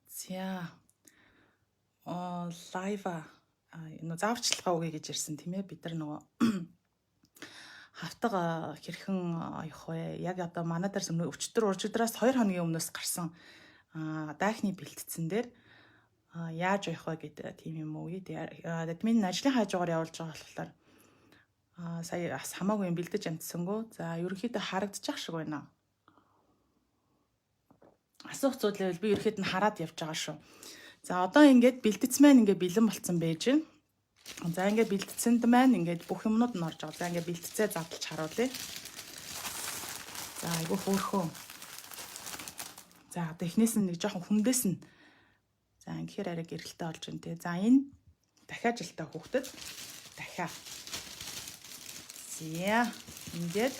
За лайва зааварчилгаа өгье гэж ирсэн тийм ээ. Бид нар нөгөө хавтга хэрхэн явах вэ? Яг одоо манай дээр өчтөр уржигдраас 2 хоногийн өмнөөс гарсан дайхны бэлтгэцэн дээр яаж явах вэ гэдэг тийм юм уу? Админ ажлын хажуугаар явуулж байгаа болохоор сая бас хамаагүй юм бэлдэж амтсангүй. За ерөнхийдөө харагдчих шиг байна. Асуух зүйлээ би ерөнхийд нь хараад явж байгаа шүү. За одоо ингээд бэлтгэц маань ингээд бэлэн болцсон байж байна. За ингээд бэлтгэцэнд маань ингээд бүх юмнууд нь орж байгаа. За ингээд бэлтцээ задлж харуулъя. За айгу хөөрхөө. За одоо эхнээс нь нэг жоохон хүндэс нь. За ингээд арай гэрэлтэй болж байна те. За энэ дахиад жилтэй хүүхдэд дахиад. За ингээд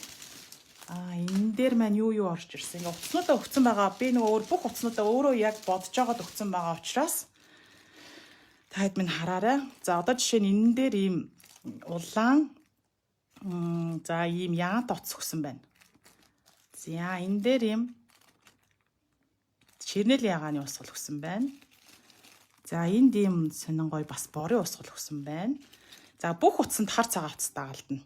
энэ дээр маань юу орж ирсэн. Ингээ утаснуудаа өгсөн байгаа. Би нөгөө бүх утаснуудаа өөрөө яг бодож байгаад өгсөн байгаа учраас таад минь хараарай. За одоо жишээ нь энэ дээр ийм улаан за ийм яант утас өгсөн байна. За энэ дээр ийм чирнэл ягааны усгал өгсөн байна. За энд ийм сонин гой бас борын усгал өгсөн байна. За бүх утсанд хар цагаан утас дагалдана.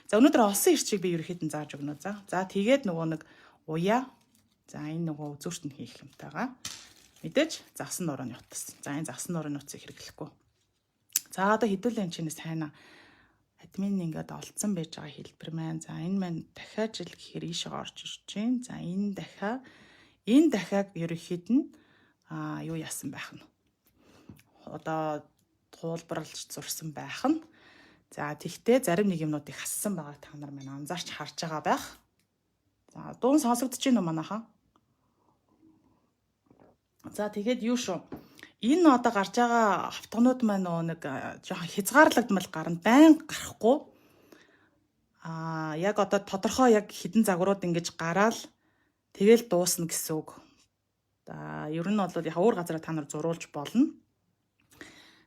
За өнөөдөр олсон ирчийг би ерөөхдөө зааж өгнө. За тэгээд нөгөө нэг уяа. За энэ нөгөө үзүүрт нь хийх юмтай байгаа. Мэдээж загсан нурууны утас. За энэ загсан нурууны утсыг хэрэглэхгүй. За одоо хэдүүлэн чинээс хайна. Админ ингээд олдсон байж байгаа хэлбэр маань. За энэ маань дахиад жил гэхээр ийшээ орж ирж байна. За энэ дахиад ерөөхдөө нь юу яасан байх нь. Одоо туулбарлаж зурсан байх нь. За тэгтээ зарим нэг юмнуудыг хассан байгаа та нар маань анзаарч харж байгаа байх. За дуун сонсогдож байна уу манайхаа? За тэгээд юу шүү. Энэ одоо гарч байгаа хавтганууд маань нэг жоохон хязгаарлагдмал гарна. Байн гарахгүй. Яг одоо тодорхой яг хідэн загварууд ингэж гараал тэгэл дуусна гэсэн үг. За ер нь бол яг өөр газараа та нар зурулж болно.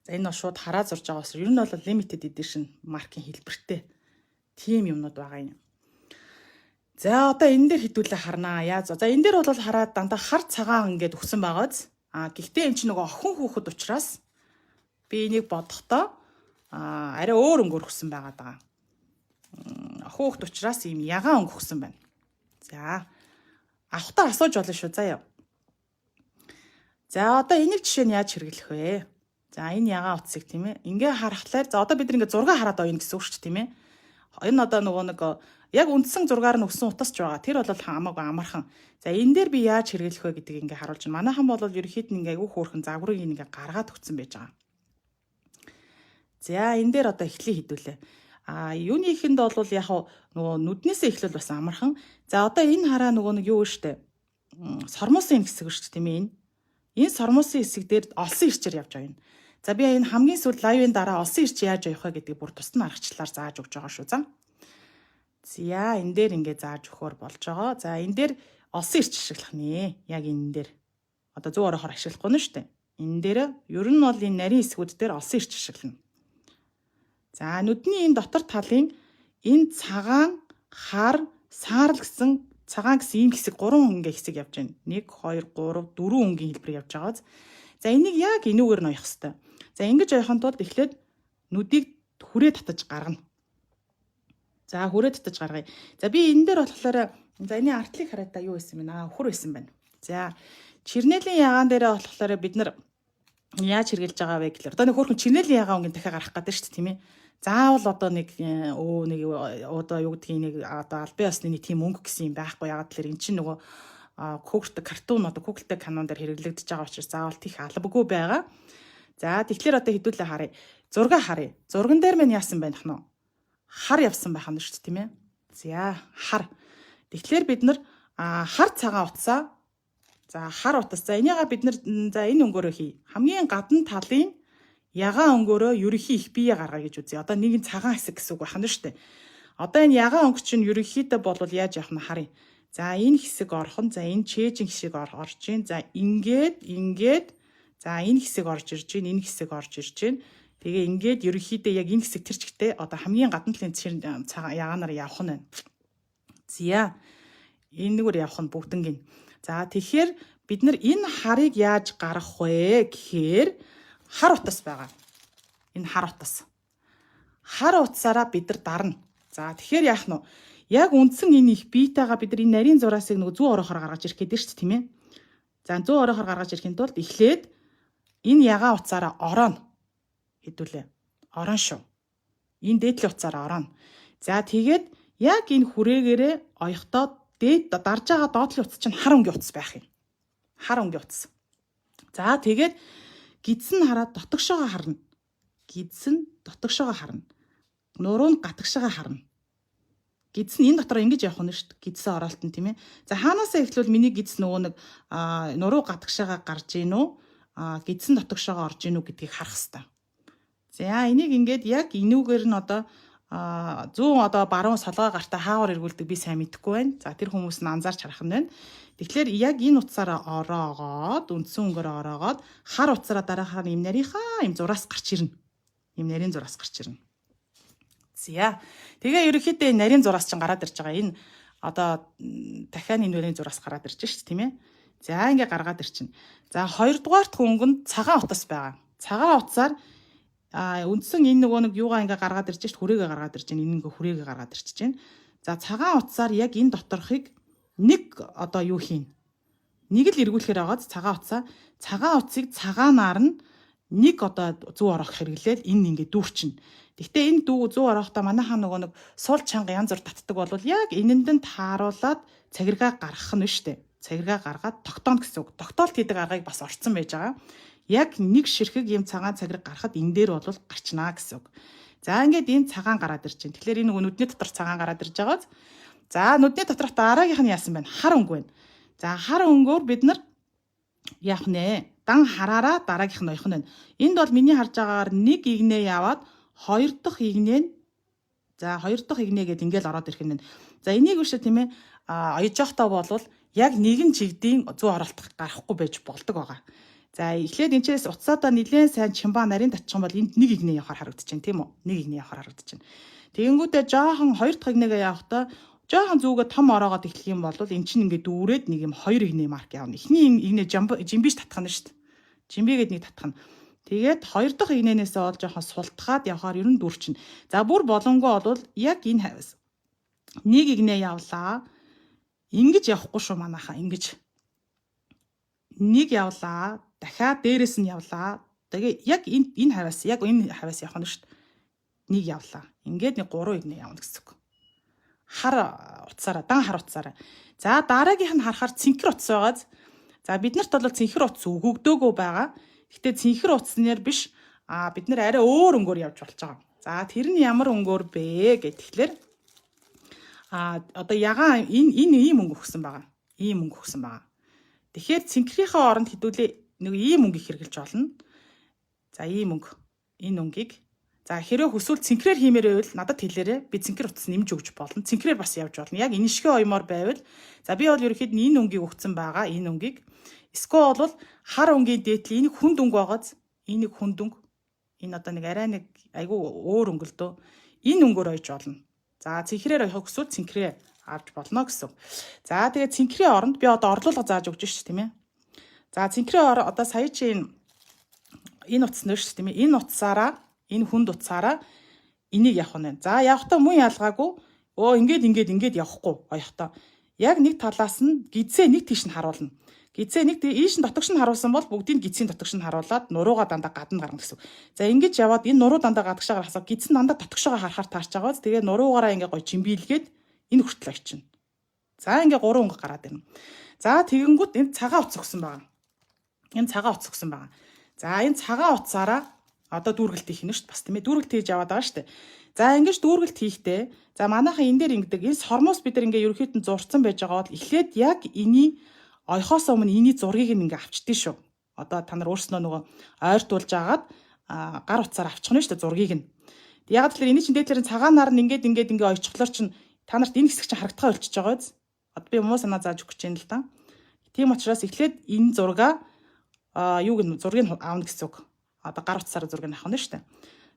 За энэ бол шууд хараа зурж байгаа учраас ер нь бол limited edition маркийн хэлбэртэй тийм юмнууд байгаа юм. За одоо энэ дээр хэдүүлээ харнаа. За энэ дээр бол хараад дандаа хар цагаан ингээд өгсөн байгааз. Гэхдээ эн чинь нөгөө охин хүүхэд учраас би энийг бодохдоо арай өөр өнгөөр өгсөн байгаа даа. Охин хүүхэд учраас ийм ягаан өнгө өгсөн байна. За авахтаа асууж болно шүү. Заяа. За одоо энийг жишээ нь яаж хэрэглэх вэ? За энэ ягаан утсыг тийм ээ. Ингээ харахлаар за одоо бид нэг зураг хараад ойно гэсэн үг шүү дээ тийм ээ. Энэ одоо нөгөө нэг яг үндсэн зургаар нь өгсөн утас ч байгаа. Тэр бол хамаагүй амархан. За энэ дээр би яаж хэрэглэх вэ гэдгийг ингээ харуулж байна. Манайхан бол ерөөхдөө ингээ айгүй хөөрхөн загварыг ингээ гаргаад өгсөн байж байгаа. За энэ дээр одоо эхлэе хэдүүлээ. Юуны ихэнд бол яг нөгөө нүднээсээ эхлэл бас амархан. За одоо энэ хараа нөгөө нэг юу вэ штэ. Сормуусын хэсэг шүү дээ тийм ээ. Энэ сормуусын хэсэг дээр олсон ирчээр явж байгаа юм. За би энэ хамгийн сүүл лайвын дараа олсон ирч яаж явах вэ гэдгийг бүр тусна аргачлалаар зааж өгч байгаа шүү. За энэ дээр ингээ зааж өгөхөр болж байгаа. За энэ дээр олсон ирч ашиглах нэ. Яг энэ дээр. Одоо зөв орохоор ашиглахгүй нь шүү дээ. Энэ дээр ер нь бол энэ нарийн хэсгүүд дээр олсон ирч ашиглана. За нүдний энэ дотор талын энэ цагаан, хар, саарл гэсэн цагаан гэсэн ийм хэсэг 3 ингээ хэсэг явж байна. 1 2 3 4 өнгийн хэлбэр явж байгаа. За энийг яг энүүгээр нь оёх хэвээр. За ингэж оёхын тулд эхлээд нүдийг хүрээ татаж гаргана. За хүрээ татаж гаргая. За би энэ дээр болохоор за энэ артлыг хараад та юу байсан бэ? Өхөр байсан байна. За чирнэлийн ягаан дээр болохоор бид нар яаж хэрэгжилж байгаа вэ гэхээр одоо нэг хөөрхөн чирнэлийн ягаан өнгийн дахиад гарах гэдэг шүү дээ тийм ээ. Заавал одоо нэг одоо юу гэдгийг нэг одоо албан ёсны нэг тийм өнгө гэсэн юм байхгүй. Ягаад гэхээр эн чинь нөгөө Google картун одоо Google Canon дээр хэрэглэгдэж байгаа учраас заавал тийх албагүй байгаа. За тэгэхээр одоо хэдүүлээ харъя. Зураг харъя. Зурган дээр мань яасан байх нь? Хар явсан байх нь шүү дээ тийм ээ. За хар. Тэгэхээр бид нар хар цагаан утсаа за хар утас. За энийгээ бид нар за энэ өнгөөрөө хий. Хамгийн гадна талын ягаан өнгөөрөө ерөнхий их бие гаргая гэж үзье. Одоо нэг нь цагаан хэсэг гэсэн үг байна шүү дээ. Одоо энэ ягаан өнгө чинь ерөнхийдөө бол яаж явах нь харъя. За энэ хэсэг орхон. За энэ чэйжин хэсэг орж ийн. За ингээд за энэ хэсэг орж ирж ийн. Энэ хэсэг орж ирж ийн. Тэгээ ингээд ерөнхийдөө яг энэ хэсэг тэр чигтээ одоо хамгийн гадна талын ягаанаар явах нь байна. За Энэгээр явах нь бүгднгийн. За тэгэхээр бид нар энэ харыг яаж гаргах вэ гэхээр хар утас байгаа. Энэ хар утас. Хар утсаараа бид нар дарна. За тэгэхээр яах нь вэ? Яг үндсэн энэ их биетайгаа бид нар энэ нарийн зураасыг нөгөө зүүн орохоор гаргаж ирэх гэдэг шүү дээ, тийм ээ. За зүүн орохоор гаргаж ирэхин тулд эхлээд энэ ягаан утсаараа орооно. Хэдүүлээ. Орон шүү. Энэ дээдлийн утсаараа орооно. За тэгээд яг энэ хүрээгээрээ оёхдоо дээд дарж байгаа доотлын утас чинь хар өнгийн утас байх юм. Хар өнгийн утас. За тэгээд гидсэн хараад дотогшоогоо харна. Гидсэн дотогшоогоо харна. Нуруу нь гатгшаага харна. Гидсэн энэ дотор ингэж явах нь шүү дээ. Гидсэн оролт нь тийм ээ. За хаанаасаа эхлвэл миний гидс нөгөө нэг нуруу гатгшаага гарч ийн үү? Гидсэн дотогшоогоо орж ийн үү гэдгийг харах хэрэгтэй. За энийг ингээд яг энүүгээр нь одоо зүүн одоо баруун солгоо гартаа хаавар эргүүлдэг би сайн мэдэхгүй байна. За тэр хүмүүс нь анзаарч харах нь байна. Тэгэхээр яг энэ утсаараа ороогоод үндсэн өнгөөр ороогоод хар утсаараа дараахаар юм нарийнхаа юм зураас гарч ирнэ. Юм нарийн зураас гарч ирнэ. За тэгээ ерөнхийдөө нарийн зураас чинь гараад ирж байгаа. Энэ одоо дахиад энэ нарийн зураас гараад ирж шүү дээ, тийм ээ. За ингээ гаргаад ирчин. За хоёрдугаарт хөнгөнд цагаан утас байгаа. Цагаан утсаар үндсэн энэ нөгөө нэг юугаа ингээ гаргаад ирж шít хүрээгээ гаргаад ирж байна. Энэ ингээ хүрээгээ гаргаад ирж байна. За цагаан утсаар яг энэ доторхыг нэг одоо юу хийн? Нэг л эргүүлэхээр байгааз цагаан утсаа. Цагаан утсыг цагаанаар нь нэг одоо зүү орох хэрэглээл энэ ингээ дүүрчин. Гэхдээ энэ зүү орохдоо манайхаа нөгөө нэг суул чанга янз бүр татдаг бол яг энэнд тааруулаад цагиргаа гаргах нь шүү дээ. Цагиргаа гаргаад тогтооно гэсэн үг. Тогтоолт хийдэг аргыг бас орцсон байж байгаа. Яг нэг ширхэг юм цагаан цагираг гарахад энэ дээр бол гарчнаа гэсэн үг. За ингээд энэ цагаан гараад ирж байна. Тэгэхээр энэ нөгөө нүдний дотор цагаан гараад ирж байгааз. За нүдний доторх дараагийнх нь яасан байна? Хар өнгө байна. За хар өнгөөр бид нар яах нэ? Дан хараараа дараагийнх нь оих нь байна. Энд бол миний харж байгаагаар нэг игнээ яваад хоёр дахь игнээ нь за хоёр дахь игнээ гэдээ ингээл ороод ирэх юм байна. За энийг биш тийм ээ. Оёж явахдаа болвол яг нэгэн чигдийн зүү оролт гарахгүй байж болдог байгаа. За эхлээд энэчээс уцаадаа нэлээд сайн чимба нарийн татчих юм бол энд нэг игнээ явахаар харагдаж байна тийм үү? Нэг игнээ явахаар харагдаж байна. Тэгэнгүүтээ жоохон хоёр дахь игнээгээ явахдаа жоохон зүүгээ том ороогоод эхлэх юм бол эн чинь ингээд дүүрээд нэг юм хоёр игнээ марк явна. Эхний игнээ жимбиш татах нь шүү дээ. Жимбигээд нэг татах нь. Тэгээд хоёр дахь игнэнээсээ бол жоохон султгаад явахаар ер нь дүүрчин. За бүр болонгоо бол яг энэ хавьс. Нэг игнээ явлаа. Ингэж явахгүй шүү манайхаа ингэж. Нэг явлаа. Дахиад дээрэс нь явлаа. Тэгээ яг энэ хавьас яг энэ хавьас явах нь шүү дээ. Нэг явлаа. Ингээд нэг 3 игнээ явна гэсэн үг. Хар утсаараа, дан хар утсаараа. За дараагийнх нь харахаар цэнхэр утас байгааз. За биднэрт бол цэнхэр утас өгөгдөөгүй байгаа. Гэхдээ цэнхэр утаснаар биш бид нар арай өөр өнгөөр явж болж байгаа. За тэр нь ямар өнгөөр бэ гэхлээр одоо ягаан энэ ийм өнгө өгсөн байгаа. Ийм өнгө өгсөн байгаа. Тэгэхээр цэнхрийнхээ оронд хэдүүлээ нэг ийм өнгө хэрэгжилж болно. За ийм өнгө. Энэ өнгийг за хэрвээ хүсвэл цэнхрээр хиймээр байвал надад хэлээрэй. Би цэнхэр утас нэмж өгч болно. Цэнхрээр бас явж болно. Яг энэ шигэ оёмоор байвал за би бол ерөөхдөө энэ өнгийг өгсөн байгаа. Энэ өнгийг эсвэл бол хар өнгийн дээдли энийг хүнд өнгө байгааз энийг хүнд өнгө энэ одоо нэг арай нэг айгүй өөр өнгө л дөө энэ өнгөөр ойж болно. За цэнхрээр ойх гэсэн цэнхрээ авч болно гэсэн. За тэгээ цэнхрийн оронд би одоо орлуулга зааж өгч шүү тийм ээ. За цэнхрийн одоо сая чи энэ утас нэр шүү тийм ээ. Энэ утсаараа энэ хүнд утсаараа энийг явах нь. За явахдаа мөн ялгаагүй ингээд явахгүй оёхдоо. Яг нэг талаас нь гидсээ нэг тийш нь харуулна. Гидсээ нэг ийш нь дотогш нь харуулсан бол бүгдийг гидсийн дотогш нь харуулад нуруугаа дандаа гадна гарна гэсэн. За ингэж яваад энэ нуруу дандаа гадагшаагаар хасаа гидсэн дандаа дотогшоогоо харахаар таарч байгааз тэгээ нуруугаараа ингээ гоё чимбийлгээд энэ хүртэл очино. За ингээ 3 өнгө гараад ирнэ. За тэгэнгүүт энэ цагаан утас өгсөн байгаа. Энэ цагаан утас өгсөн байгаа. За энэ цагаан утсаараа одоо дүүргэлт хийх нь шүү дээ бас тийм ээ дүүргэлт хийж яваад байгаа шүү дээ. За ингэж дүүргэлт хийхдээ за манайхаа энэ дээр ингэдэг энэ сормоос бид нар ингээ ерөөхдөө зурцсан байж байгаа бол эхлээд яг эний ойхоос өмнө эний зургийг ингээ авчдээ шүү. Одоо та нар өөрснөө нөгөө ойртуулж агаад гар утсаар авчих нь шүү дээ зургийг нь. Яг тэгэхээр эний чинь дээдлэр цагаанаар нь ингээ ойчглоор чинь та нарт энэ хэсэг чинь харагдахаа болчихж байгаа биз? Одоо би муу санаа зааж өгч юм л да. Тийм учраас эхлээд энэ зургийг аавна гэсэн үг. Одоо гар утсаар зургийг авах нь шүү дээ.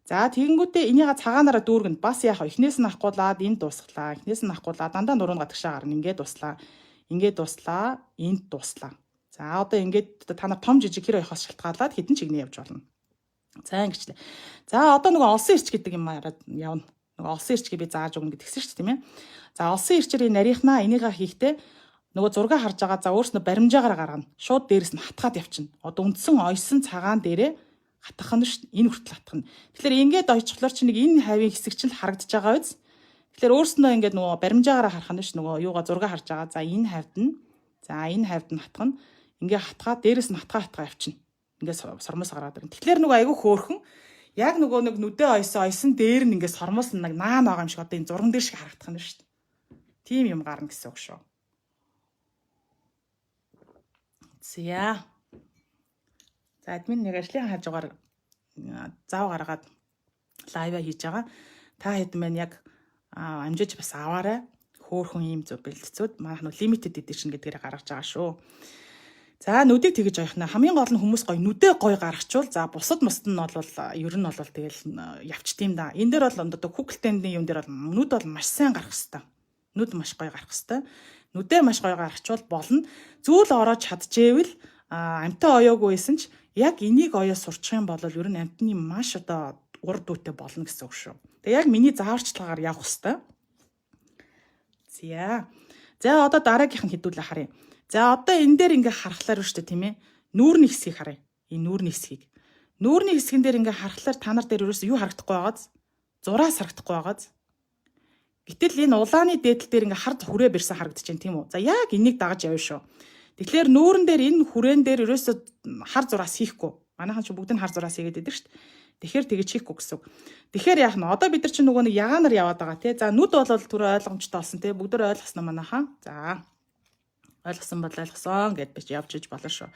За тэгэнгүүтээ энийгээ цагаанаараа дүүргэнд бас яг эхнээс нь авахгуулаад энд дуусглаа. Эхнээс нь авахгуулаад дандаа нуруунд гадагшаа гарна. Ингээд дуслаа. Ингээд дуслаа. Энд дуслаа. За одоо ингээд та нар том жижиг хэр явахаас шалтгаалаад хідэн чигнээ явж болно. За ингэчлээ. За одоо нөгөө олсон ирч гэдэг юм явна. Нөгөө олсон ирчгээ би зааж өгнө гэдгсэн шүү дээ тийм ээ. За олсон ирчээр энэ нарийнхнаа энийгээ хийхдээ нөгөө зураг харж байгаа за өөрснөө баримжаагаар гаргана. Шууд дээрэс нь хатгаад явчихна. Одоо үндсэн ойсон цагаан дээрээ хатах нь шүү дээ. Энэ хүртэл хатах нь. Тэгэхээр ингээд ойчглоор чи нэг энэ хавийн хэсэг чинь харагдаж байгаа биз? Тэгэхээр өөрснөө ингээд нөгөө баримжаагаар харах нь шүү нөгөө юугаа зураг харж байгаа. За энэ хавьд нь энэ хавьд нь хатах нь ингээд хатгаад дээрэс нь хатгаа явчихна. Ингээд сормоос гараад ирнэ. Тэгэхээр нөгөө айгүй хөөрхөн яг нөгөө нэг нүдэ ойсон дээр нь ингээд сормоос нь нэг наан байгаа юм шиг одоо энэ зурган дээр шиг харагдах нь шүү дээ. Тийм юм гарна гэсэн үг шүү. За админ нэг ажлын хажуугаар зав гаргаад лайв хийж байгаа. Та хэд мэн яг амжиж бас аваарай. Хөөхөн ийм зөв бэлтцүүд манайх нь limited edition гэдгээр гаргаж байгаа шүү. За нүдийг тэгэж ойхнаа хамгийн гол нь хүмүүс гоё нүдээ гоё гаргачвал за бусад муст нь бол ер нь бол тэгэл явчт юм да. Энэ дээр бол одоо Google Trend-ийн юм дээр бол нүд бол маш сайн гарах хэвээр. Нүд маш гоё гарах хэвээр. Нүдээ маш гоё гаргачвал болно. Зүйл ороод чадчихвэл амтаа оёогүй байсан ч яг энийг оёо сурчих юм бол ер нь амтны маш одоо урд үүтэй болно гэсэн үг шүү. Тэгээ яг миний зааварчлагаар явах хэвээр. За одоо дараагийнх нь хэдүүлээ харъя. За одоо энэ дээр ингээ харахлаар шүү дээ тийм ээ. Нүүрний хэсгийг харъя. Энэ нүүрний хэсгийг. Нүүрний хэсгэн дээр ингээ харахлаар та нар дээр ерөөсөө юу харагдахгүй байгааз? Зураас харагдахгүй байгааз. Гэтэл энэ улааны дээдл дээр ингээ хар хүрээ бэрсэн харагдаж байна тийм үү? За яг энийг дагаж явна шүү. Тэгэхээр нүүрэн дээр энэ хүрээн дээр ерөөсөө хар зураас хийхгүй. Манайхан ч бүгд нь хар зураас хийгээд байдаг шүү дээ. Тэгэхээр тэгэж хийхгүй гэсэн. Тэгэхээр яах нь одоо бид нар чинь нөгөө нэг ягаанаар яваад байгаа тий. За нүд бол түр ойлгомжтой болсон тий. Бүгд ойлгосноо манайхаа. За ойлгосон бол ойлгосон гэд бич явж иж болно шүү.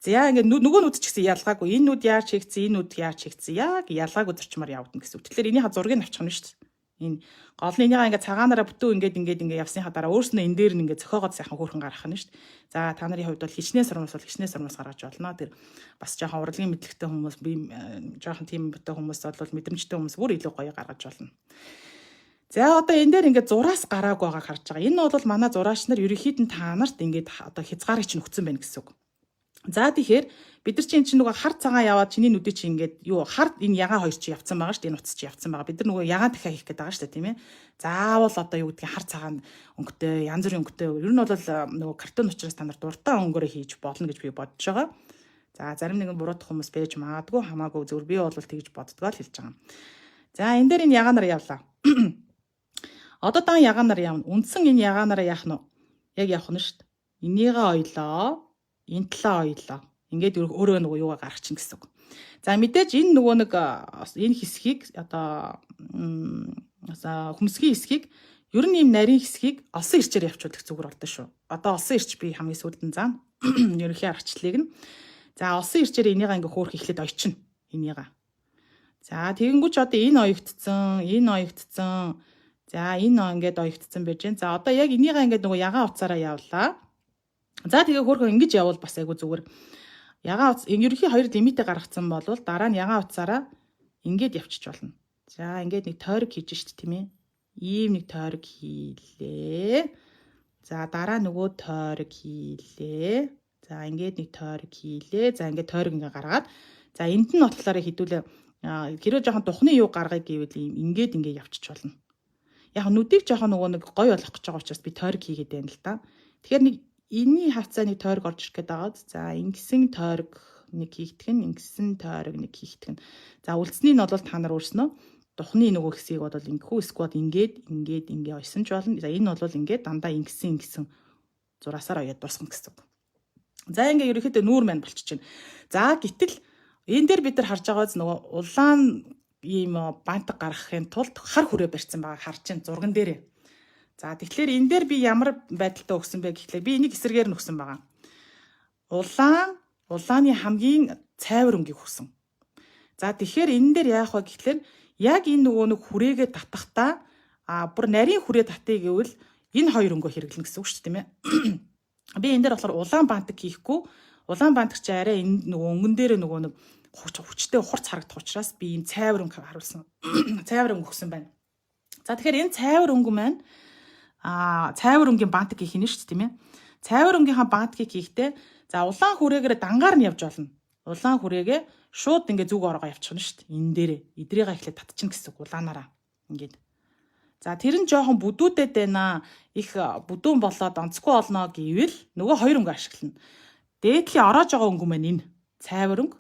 За ингээд нөгөө нүд ч гэсэн ялгаагүй. Энэ нүд яаж хийгдсэн, энэ нүд яаж хийгдсэн яг ялгаагүй зарчмаар явдна гэсэн. Тэгэхээр энийхээ зургийг авчих нь шүү дээ. Энэ гол нь энийгээ ингээд цагаанаараа бүтэн ингээд явсныхаа дараа өөрснөө энэ дээр нь ингээд зөхөөгод сайхан хөөрхөн гаргах нь шүү дээ. За та нарын хувьд бол хичнээн сормос гаргаж болно. Тэр бас жоохон урлагийн мэдлэгтэй хүмүүс би жоохон тийм битээ хүмүүс бол мэдрэмжтэй хүмүүс бүр илүү гоё гаргаж болно. За одоо энэ дээр ингээд зураас гарааг байгааг харж байгаа. Энэ бол манай зураач нар ерөнхийдөө та нарт ингээд одоо хязгаарыг чинь өгсөн байна гэсэн үг. За тэгэхээр бид нар чинь нөгөө хар цагаан яваад чиний нүдээ чи ингээд юу хар энэ ягаан хоёр чи явцсан байгаа шүү дээ. Энэ утас чи явцсан байгаа. Бид нар нөгөө ягаан дахиад хийх гээд байгаа шүү дээ тийм ээ. Заавал одоо юу гэдгийг хар цагаан өнгөтэй янз бүрийн өнгөтэй ер нь бол нөгөө картон учраас та нар дуртай өнгөөрөө хийж болно гэж би бодож байгаа. За зарим нэгэн буруудах хүмүүс байж магадгүй хамаагүй зөв би бол тэгж боддгоо л хэлж байгаа. За энэ дээр энэ ягаанаар явлаа. Одоо дан ягаанаар явна. Үндсэн энэ ягаанаараа яах нь вэ? Яг явах нь шүү дээ. Энийгээ ойлоо. Энэ талаа ойлоо. Ингээд өөрөө нөгөө юугаа гаргачихна гэсэн үг. За мэдээж энэ нөгөө нэг энэ хэсгийг одоо хүмсгийн хэсгийг ер нь ийм нарийн хэсгийг олсон ирчээр явуулдаг зүгээр болдоо шүү. Одоо олсон ирч би хамгийн сүүлдэн зам ерөнхий аргачлалыг нь. За олсон ирчээр энийгээ ингээ хөөх ихлэд ойчно. Энийгээ. За тэгэнгүүт одоо энэ оёгдсон, энэ оёгдсон. За энэ ингээд оёгдсон байж гэн. За одоо яг энийгээ ингээд нөгөө ягаан уцаараа явлаа. За тэгээ хөөхөн ингэж явбал бас айгу зүгээр. Ягаан уц ерөнхий хоёр лимитэ гаргацсан бол дараа нь ягаан уцаараа ингээд явчих болно. За ингээд нэг тойрог хийж штт тийм ээ. Ийм нэг тойрог хийлээ. За дараа нөгөө тойрог хийлээ. За ингээд нэг тойрог хийлээ. За ингээд тойрог ингээ гаргаад за энд нь бодлоороо хідүүлээ. Хэрвээ жоохон тухны юу гаргая гэвэл ингээд ингээ явчих болно. Яг нүдийг жоохон нөгөө нэг гой болгох гэж байгаа учраас би тойрог хийгээд байна л да. Тэгэхээр нэг энэний хавцаа нэг тойрог орж ирэх гээд байгаад за ингэсэн тойрог нэг хийгдэх нь ингэсэн тойрог нэг хийгдэх нь. За үлдсний нь бол та нар өөрснөө тухны нөгөө хэсгийг бол ингэхүү сквад ингээд ойсон ч болно. За энэ бол ингээд дандаа ингэсэн зураасаар оёод дуусгах гэсэн үг. За ингээ ерөөхдөө нүүр маань болчихж байна. За гэтэл энэ дээр бид нар харж байгааز нөгөө улаан ийм бантаг гаргахын тулд хар хүрээ барьсан байгаа харж чинь зурган дээрээ. За тэгэхээр энэ дээр би ямар байдалтай өгсөн бэ гэхлээр би энийг эсрэгээр нь өгсөн байгаа. Улааны хамгийн цайвар өнгийг өгсөн. За тэгэхээр энэ дээр яах вэ гэхлээр яг энэ нөгөө нэг хүрээгээ татахтаа бүр нарийн хүрээ татъя гэвэл энэ хоёр өнгөө хэрэглэнэ гэсэн үг шүү дээ тийм ээ. Би энэ дээр болохоор улаан бантаг хийхгүй улаан бантаг чи арай энэ нөгөө өнгөн дээр нөгөө нэг хүчтэй хурц харагдах учраас би ийм цайвар өнгө харуулсан. Цайвар өнгө өгсөн байна. За тэгэхээр энэ цайвар өнгө маань цайвар өнгийн бантик хийх нь шүү дээ, тийм ээ. Цайвар öнгийнхаа бантгийг хийхдээ за улаан хүрээгээр дангаар нь явж болно. Улаан хүрээгээ шууд ингээ зүг оргоо явчихна шүү дээ. Энэ дээрээ идрийга эхлээд татчихна гэсэн үг улаанаараа. Ингээд. За тэр нь жоохон бүдүүдэд байна. Их бүдүүн болоод онцгүй олно гэвэл нөгөө хоёр өнгө ашиглана. Дээдлийн ороож байгаа өнгө маань энэ цайвар өнгө,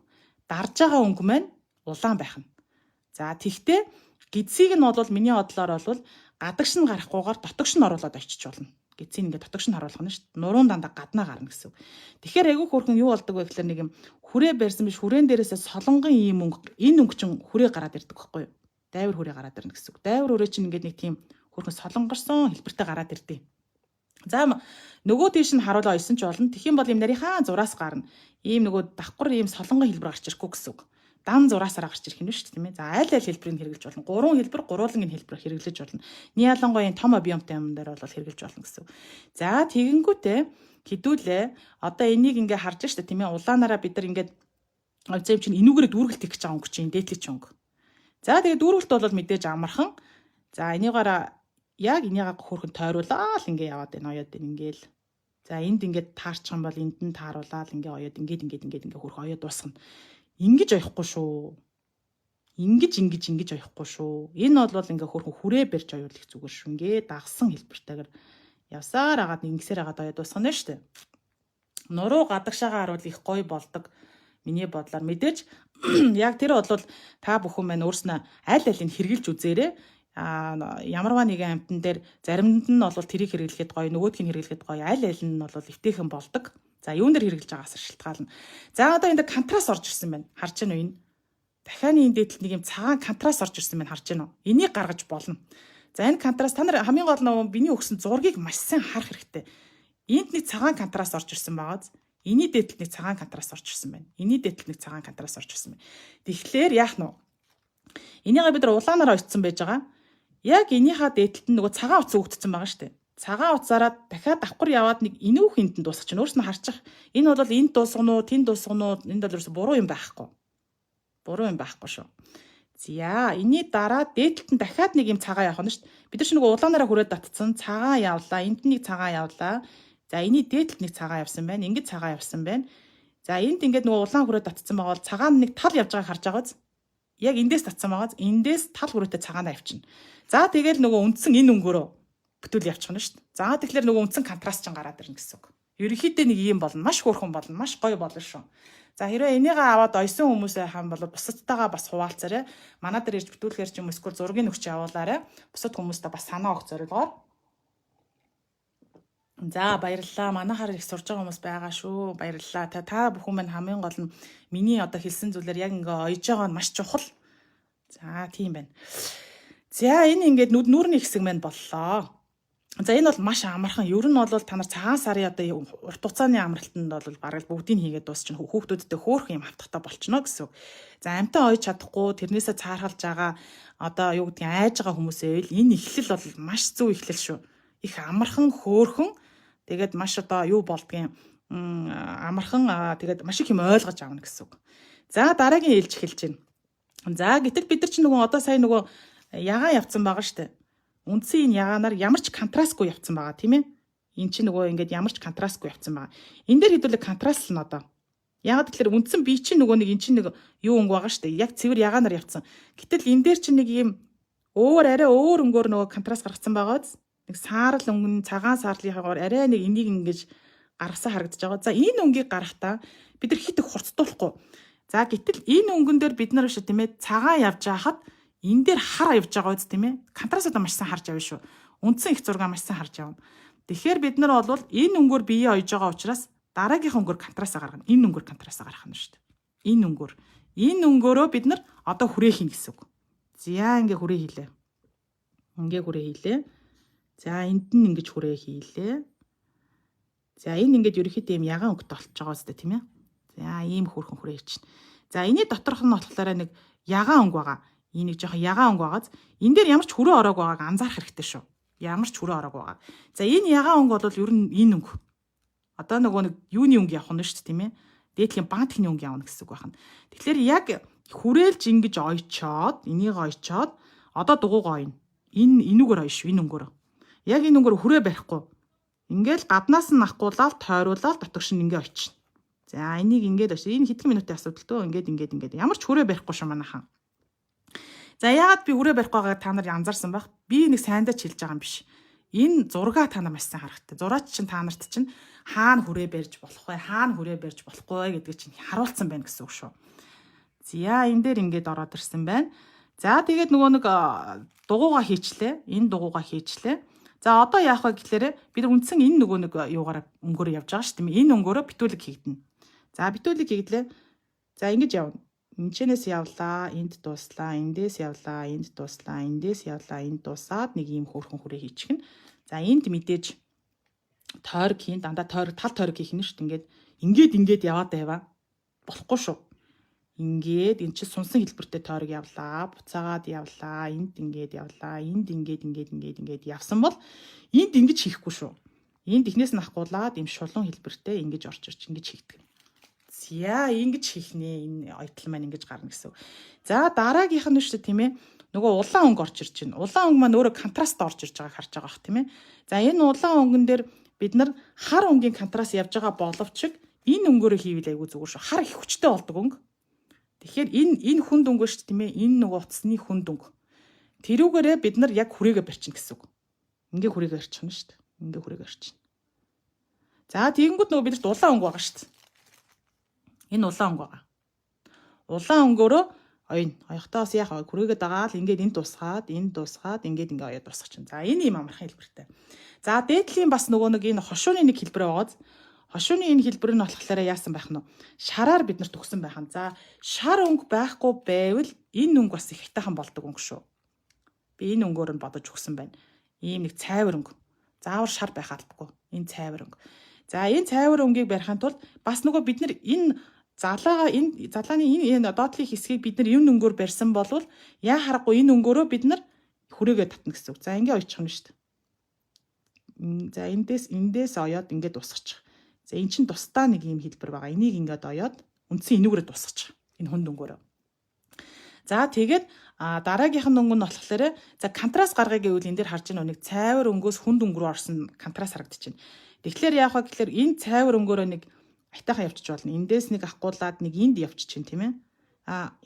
дарж байгаа өнгө маань улаан байх нь. За тэгтээ гидсийг нь бол миний бодлоор бол гадагш нь гарахгүйгээр дотогш нь оруулаад очиж болно. Гидсийг ингээд дотогш нь харуулах нь шүү дээ. Нуруунд дандаа гаднаа гарна гэсэн. Тэгэхээр айгүй хөрхөн юу болдог вэ гэхээр нэг юм хүрээ барьсан биш хүрээн дээрээсээ солонгон ийм өнгө энэ өнгө чинь хүрээ гараад ирдэг байхгүй юу? Дайвар хүрээ гараад ирнэ гэсэн. Дайвар хүрээ чинь ингээд нэг тийм хөрхөн солонгорсон хэлбэртэй гараад ирдэг. За нөгөө тийш нь харуулаа ойсон ч болно. Тэгэх юм бол юм нарийнхаа зураас гарна. Ийм нөгөө давхар ийм солонгон хэлбэр гарч ирэхгүй гэсэн үг. Дан зураасаар гарч ирэх юм шүү дээ, тийм ээ. За аль хэлбэрийг хэрэглэж болно. Гурван хэлбэр, гурвуулангийн хэлбэр хэрэглэж болно. Ниалангой энэ том объемтай юм дээр бол хэрэглэж болно гэсэн. За тэгэнгүүтээ хідүүлээ. Одоо энийг ингээ харж штэ, тийм ээ. Улаанаараа бид нар ингээд овцом чинь энүүгээрээ дүүргэлт хийх гэж байгаа өнгө чинь дээдлэж өнгө. За тэгээд дүүргэлт бол мэдээж амархан. За энийгаараа яг энийгээ хөрхөн тойруулаад ингээ яваад байна. Оёод байна ингээл. За энд ингээд таарчих юм бол энд нь тааруулаад ингээ оёод ингээ хөрхөн оёод дуусгана. Ингиж оёхгүй шүү. Ингиж оёхгүй шүү. Энэ бол ингээ хөрхөн хүрээ барьж оюулах зүгээр шүү. Ингээ дагсан хэлбэртэйгээр явсаар агаад ингэсээр агаад оёод дуусгана шүү дээ. Нуруу гадагшаагаа харуул их гоё болдог. Миний бодлоор мэдээж яг тэр бол та бүхэн маань өөрснөө аль алийг хэрглэж үзээрэй. Ямарваа нэгэн амтан дээр заримд нь бол тэрийг хэрэглэхэд гоё, нөгөөдг нь хэрэглэхэд гоё, аль аль нь бол эвтэйхэн болдог. За юун дээр хэрэглэж байгаагаас шалтгаална. За одоо энэ контраст орж ирсэн байна. Харж байна уу энэ? Дахианы энэ дээдлэл нэг юм цагаан контраст орж ирсэн байна. Харж байна уу? Энийг гаргаж болно. За энэ контраст та нар хамгийн гол нь биний өгсөн зургийг маш сайн харах хэрэгтэй. Энд нэг цагаан контраст орж ирсэн байгааз. Эний дээдлэл нэг цагаан контраст орж ирсэн байна. Эний дээдлэл нэг цагаан контраст орж ирсэн байна. Тэгэхээр яах нь вэ? Энийг бид нар улаанаар очсон байж байгаа. Яг энийхээ дээдлэлт нь нөгөө цагаан утас өгөгдсөн байгаа шүү дээ. Цагаан утсаараа дахиад давхар яваад нэг инүүх энд нь дуусах чинь өөрснөө харчих. Энэ бол энд дуусгано уу, тэнд дуусгано уу, энд бол ерөөсө буруу юм байхгүй. Буруу юм байхгүй шүү. За энэний дараа дээдлэлт нь дахиад нэг юм цагаан явах нь шүү дээ. Бид нар ч нөгөө улаанаараа хүрээд татсан цагаан явлаа, энд нэг цагаан явлаа. За энэний дээдлэлт нэг цагаан явсан байна, ингэж цагаан явсан байна. За энд ингээд нөгөө улаан хүрээд татсан байгаа бол цагаан нэг тал явж байгааг харж байгаа биз? Яг эндээс татсан байгааз эндээс тал хүрээтэй цагаанаа авчина. За тэгэл нөгөө үндсэн энэ өнгөөрөө бүтүүл явчихна шүү дээ. За тэгэхээр нөгөө үндсэн контраст ч гараад ирнэ гэсэн үг. Ерөнхийдөө нэг юм болно, маш хөөрхөн болно, маш гоё болно шүү. За хэрвээ энийгээ аваад ойсон хүмүүсээ хаан бол бусадтайгаа бас хуваалцаарай. Манай дээр ирж бүтүүлэхээр ч юм эсвэл зургийг өгч явуулаарай. Бусад хүмүүстээ бас санаа өгөх зорилгоор. За баярлалаа. Манайхаар их сурж байгаа хүмүүс байгаа шүү. Баярлалаа. Та бүхэн маань хамгийн гол нь миний одоо хэлсэн зүйлээр яг ингээ ойж байгаа нь маш чухал. За тийм байна. За энэ ингээд нүүрний хэсэг маань боллоо. За энэ бол маш амархан. Ер нь бол та нар цагаан сарын одоо урт хугацааны амралтанд бол бараг бүгдийг хийгээд дуусчихна. Хүүхдүүдтэй хөөх юм автахтаа болчихно гэсэн үг. За амтаа ойж чадахгүй тэрнээсээ цаархалж байгаа одоо юу гэдгийг айж байгаа хүмүүсээ энэ эхлэл бол маш зөв эхлэл шүү. Их амархан хөөхөн тэгээд маш одоо юу болдгийг амархан тэгээд маш их юм ойлгож авна гэсэн үг. За дараагийн ээлж эхэлж байна. За гэтэл бид нар ч нөгөө одоо сая нөгөө ягаан явцсан байгаа штэ. Үндсэн энэ ягаанаар ямар ч контрастгүй явцсан байгаа тийм ээ. Энд чинь нөгөө ингээд ямар ч контрастгүй явцсан байгаа. Энэ дээр хэдүүлээ контраст л одоо. Ягаад гэхээр үндсэн бие чинь нөгөө нэг эн чинь нэг юу өнгө байгаа штэ. Яг цэвэр ягаанаар явцсан. Гэтэл энэ дээр чинь нэг юм арай өөр өнгөөр нөгөө контраст гаргацсан байгааз нэг саарл өнгө цагаан саарлынхаагаар арай нэг энийг ингэж гаргасан харагдаж байгаа. За энэ өнгийг гарахтаа бид нар хит их хурцтуулахгүй. За гэтэл энэ өнгөн дээр бид нар биш тийм ээ цагаан явж байхад энэ дээр хар явж байгаа үст тийм ээ. Контрастаа маш сайн харж явна шүү. Үндсэн их зураг маш сайн харж явна. Тэгэхээр бид нар бол энэ өнгөөр бие ойж байгаа учраас дараагийнх өнгөөр контрастаа гаргана. Энэ өнгөөр контрастаа гаргах нь шүү дээ. Энэ өнгөөр. Энэ өнгөөрөө бид нар одоо хүрээ хийн гэсэн үг. За ингээ хүрээ хийлээ. Ингээ хүрээ хийлээ. За энд нь ингэж хүрээ хийлээ. За энэ ингээд ерөөхдөө юм ягаан өнгөтэй болчихж байгаа үстэй тийм ээ. За ийм хөөрхөн хүрээ хийчихнэ. За энэний доторх нь болохоор нэг ягаан өнгө байгаа. Энийг жоохон ягаан өнгө байгааз энэ дээр ямар ч хүрээ ороог байгааг анзаарах хэрэгтэй шүү. Ямар ч хүрээ ороог байгаа. За энэ ягаан өнгө бол ер нь энэ өнгө. Одоо нөгөө нэг юуны өнгө явах нь шүү дээ тийм ээ. дээдлийн бага техний өнгө явна гэсэн үг байна. Тэгэхээр яг хүрээлж ингэж ойчоод, энийг ойчоод одоо дугуугаа ойно. Энэ энүүгээр ойш, энэ өнгөөр. Яг энэ өнгөөр хүрээ барихгүй. Ингээл гаднаас нь нахгуулаад, тойруулаад дотогш нь ингээ ойчихно. За энийг ингээд ойш. Энэ хэдхэн минутын асуудал төө ингээд ямар ч хүрээ барихгүй шүү манайхан. За яагаад би хүрээ барихгүй байгааг та нар анзаарсан байх? Би нэг сайндаа чилж байгаа юм биш. Энэ зургаа та нар маш сайн харахтай. Зураач чинь та нарт чинь хаана хүрээ барьж болох вэ? Хаана хүрээ барьж болохгүй вэ гэдгийг чинь харуулсан байна гэсэн үг шүү. За энэ дээр ингээд ороод ирсэн байна. За тэгээд нөгөө нэг дугуугаа хийчлээ. Энэ дугуугаа хийчлээ. За одоо яах вэ гэхлээрэ бид үндсэн энэ нөгөө нэг юугаараа өнгөөр явж байгаа шүү дээ. Энэ өнгөөрөө битүүлэг хийгдэнэ. За битүүлэг хийгдлээ. За ингэж явна. Энчнээс явлаа, энд дууслаа, эндээс явлаа, энд дууслаа, эндээс явлаа, энд дуусаад нэг ийм хөөрхөн хүрээ хийчихнэ. За энд мэдээж тойрог хийн, дандаа тойрог тал тойрог хийх нь шүү дээ. Ингээд яваад байваа. Болохгүй шүү. Ингээд эн чинь сунсан хэлбэртэй тойрог явлаа, буцаагаад явлаа, энд ингээд явлаа, энд ингээд явсан бол энд ингэж хийхгүй шүү. Энд ихнээс нь ахгуулаад ийм шулуун хэлбэртэй ингэж орж ирж ингэж хийдэг. За ингэж хийх нэ энэ ойтол маань ингэж гарна гэсэн. За дараагийнх нь шүү дээ тийм ээ. Нөгөө улаан өнгө орж ирж байна. Улаан өнгө маань өөрөө контраст орж ирж байгааг харж байгаа бох тийм ээ. За энэ улаан өнгөн дээр бид нар хар өнгийн контраст явж байгаа боловч энэ өнгөөрөө хийвэл айгүй зүгээр шүү. Хар их хүчтэй болдог өнгө. Тэгэхээр энэ хүнд өнгө шүү дээ тийм ээ. Энэ нөгөө утасны хүнд өнгө. Тэрүүгээрээ бид нар яг хүрээгээ барьчихна гэсэн үг. Ингээ хүрээгээ барьчихна шүү дээ. Ингээ хүрээгээ барьчихна. За тэгэнгүүт нөгөө бидэрт улаан өнгө байгаа шүү дээ. Энэ улаан өнгө байгаа. Улаан өнгөөрөө оёхтоос яах вэ? Хүрээгээ дагаал ингээд энд дуусгаад ингээд оёо дуусгачихна. За энэ юм амархан хэлбэртэй. За дээдлийн бас нөгөө нэг энэ хошууны нэг хэлбэр байгааз. Хошууны энэ хэлбэр нь болохоор яасан байх нь вэ? Шараар бид нарт өгсөн байх нь. За шар өнгө байхгүй байвал энэ өнгө бас их хайтахан болдог өнгө шүү. Би энэ өнгөөр нь бодож өгсөн байна. Ийм нэг цайвар өнгө. Заавар шар байх албагүй. Энэ цайвар өнгө. За энэ цайвар өнгийг барихын тулд бас нөгөө бид нар энэ залааны энэ доотлын хэсгийг бид нар энэ өнгөөр барьсан болвол яа харахгүй энэ өнгөөрөө бид нар хүрээгээ татна гэсэн үг. За ингээ очих нь шүү дээ. За эндээс оёод ингээд дуусгачих. За эн чин тусдаа нэг юм хэлбэр байгаа. Энийг ингээд оёод үндсэн энүүгээрээ дуусгачих. Энэ хүнд өнгөөрөө. За тэгээд дараагийнх нь өнгө нь болохоор за контраст гаргая гэвэл энэ дээр харж байгаа нэг цайвар өнгөөс хүнд өнгө рүү орсон контраст харагдчихэв. Тэгэхээр яах вэ гэхээр энэ цайвар өнгөөрөө нэг айтайхан явчих болно. Эндээс нэг ахгуулаад нэг энд явчих чинь тийм ээ.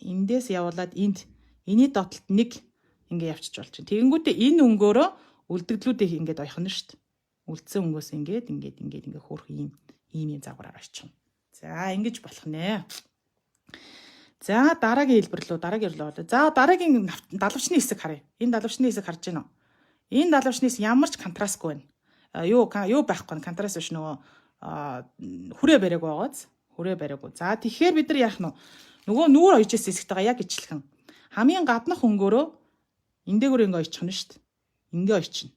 Эндээс явуулаад энд эний доотлолт нэг ингээ явчих болж чинь. Тэгэнгүүтээ энэ өнгөөрөө үлдэгдлүүдээ ингээд ойх нь шүү дээ. Үлдсэн өнгөөс ингээ хөөх ийм загвараар орчихно. За ингэж болох нэ. За дараагийн хэлбэр рүү болоо. За дараагийн далавчны хэсэг харъя. Энэ далавчны хэсэг харж байна уу? Энэ далавчны хэсэг ямар ч контрастгүй байна. Юу байхгүй контраст биш нөгөө хүрээ бариаг байгааз хүрээ бариаггүй. За тэгэхээр бид нар яах нь нөгөө нүүр ойчээс хэсэгтэйгээ яг ижилхэн хамгийн гаднах өнгөөрөө эндэгөр ингээ ойчих нь шүү дээ. Ингээ ойчихно.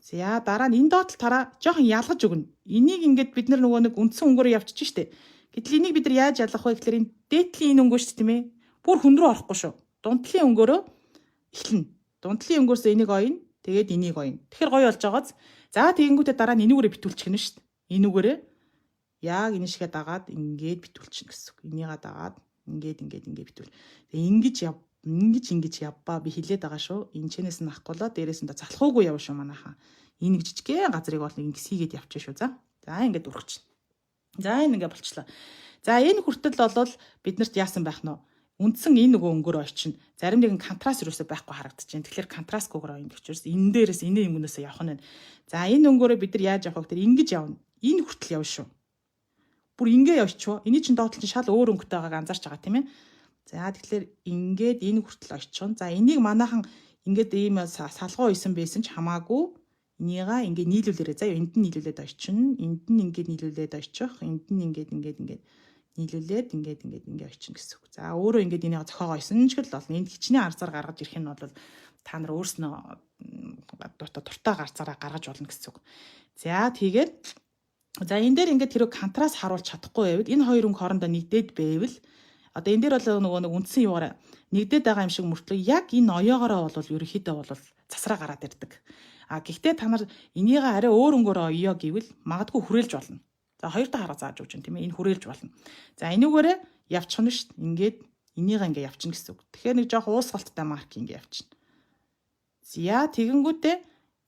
За дараа нь энэ доотлол тараа жоохон ялгаж өгнө. Энийг ингээд бид нар нөгөө нэг үндсэн өнгөөрөө явчих шүү дээ. Гэтэл энийг бид нар яаж ялгах вэ гэхээр энэ дээдлийн энэ өнгөө шүү дээ тийм ээ. Бүр хүн рүү орохгүй шүү. Дундлын өнгөөрөө эхлэнэ. Дундлын өнгөөс энийг ойно. Тэгээд энийг ойно. Тэгэхээр гоё болж байгааз. За тэгэнгүүтээ дараа нь энүүгээрээ битүүлчих нь шүү дээ. Энүүгээрээ яг энэ шигээ дагаад ингээд битүүлчихнэ гэсэн үг. Энийгээ дагаад ингээд битүүл. Тэгээ ингэж явбаа би хилээд байгаа шүү. Энэ чэнээс нь ахгуулаа дээрээс нь залхуугүй яв шүү манайхаа. Энэ нэг жижигхэн газрыг бол ингэж хийгээд явчих шүү. За ингээд үргэлжлэн. За энэ ингээд болчлаа. За энэ хүртэл болвол биднэрт яасан байх нь вэ? Үндсэн энэ нөгөө өнгөөр очино. Зарим нэгэн контраст юусоо байхгүй харагдаж байна. Тэгэхээр контрастгүйгээр ойно гэчээс энэ дээрээс энэ өнгөнөөсөө явах нь байна. За энэ өнгөөрөө бид нар яаж явах вэ гэхээр ингэж явна. Энэ хүртэл явна шүү. Бүр ингээ явчихв. Эний чин доотлол чинь шал өөр өнгөтэй байгааг анзаарч байгаа тийм ээ. За тэгэхээр ингээд энэ хүртэл очихно. За энийг манайхан ингээд ийм салгуу исэн байсан ч хамаагүй энийгаа ингээд нийлүүлээрээ. За энд нь нийлүүлээд очино. Энд нь ингээд нийлүүлээд очих. Энд нь ингээд нийлүүлээд ингээд очих гэсэн үг. За өөрөө ингээд энийг зохиогоо исэн ч гэл болно. Энд хичнээн арзаар гаргаж ирэх нь бол та нар өөрснөө дуртай гарцаараа гаргаж болно гэсэн үг. За тэгээд за энэ дээр ингээд тэр контраст харуулж чадахгүй байвал энэ хоёр өнгө хоорондоо нэгдээд байвал одоо энэ дээр бол нөгөө нэг үндсэн юугаар нэгдээд байгаа юм шиг мөртлөө яг энэ оёогоороо бол ерөнхийдөө бол засраа гараад ирдэг. Гэхдээ та нар энийгээ арай өөр өнгөөр оёо гэвэл магадгүй хүрээлж болно. За хоёртоо хараа зааж өгч юм тийм ээ. Энэ хүрээлж болно. За энүүгээрээ явчихна шүү дээ. Ингээд энийг ингээ явчихна гэсэн үг. Тэгэхээр нэг жоох уусгалттай марк ингээ явчихна. За тэгэнгүүтээ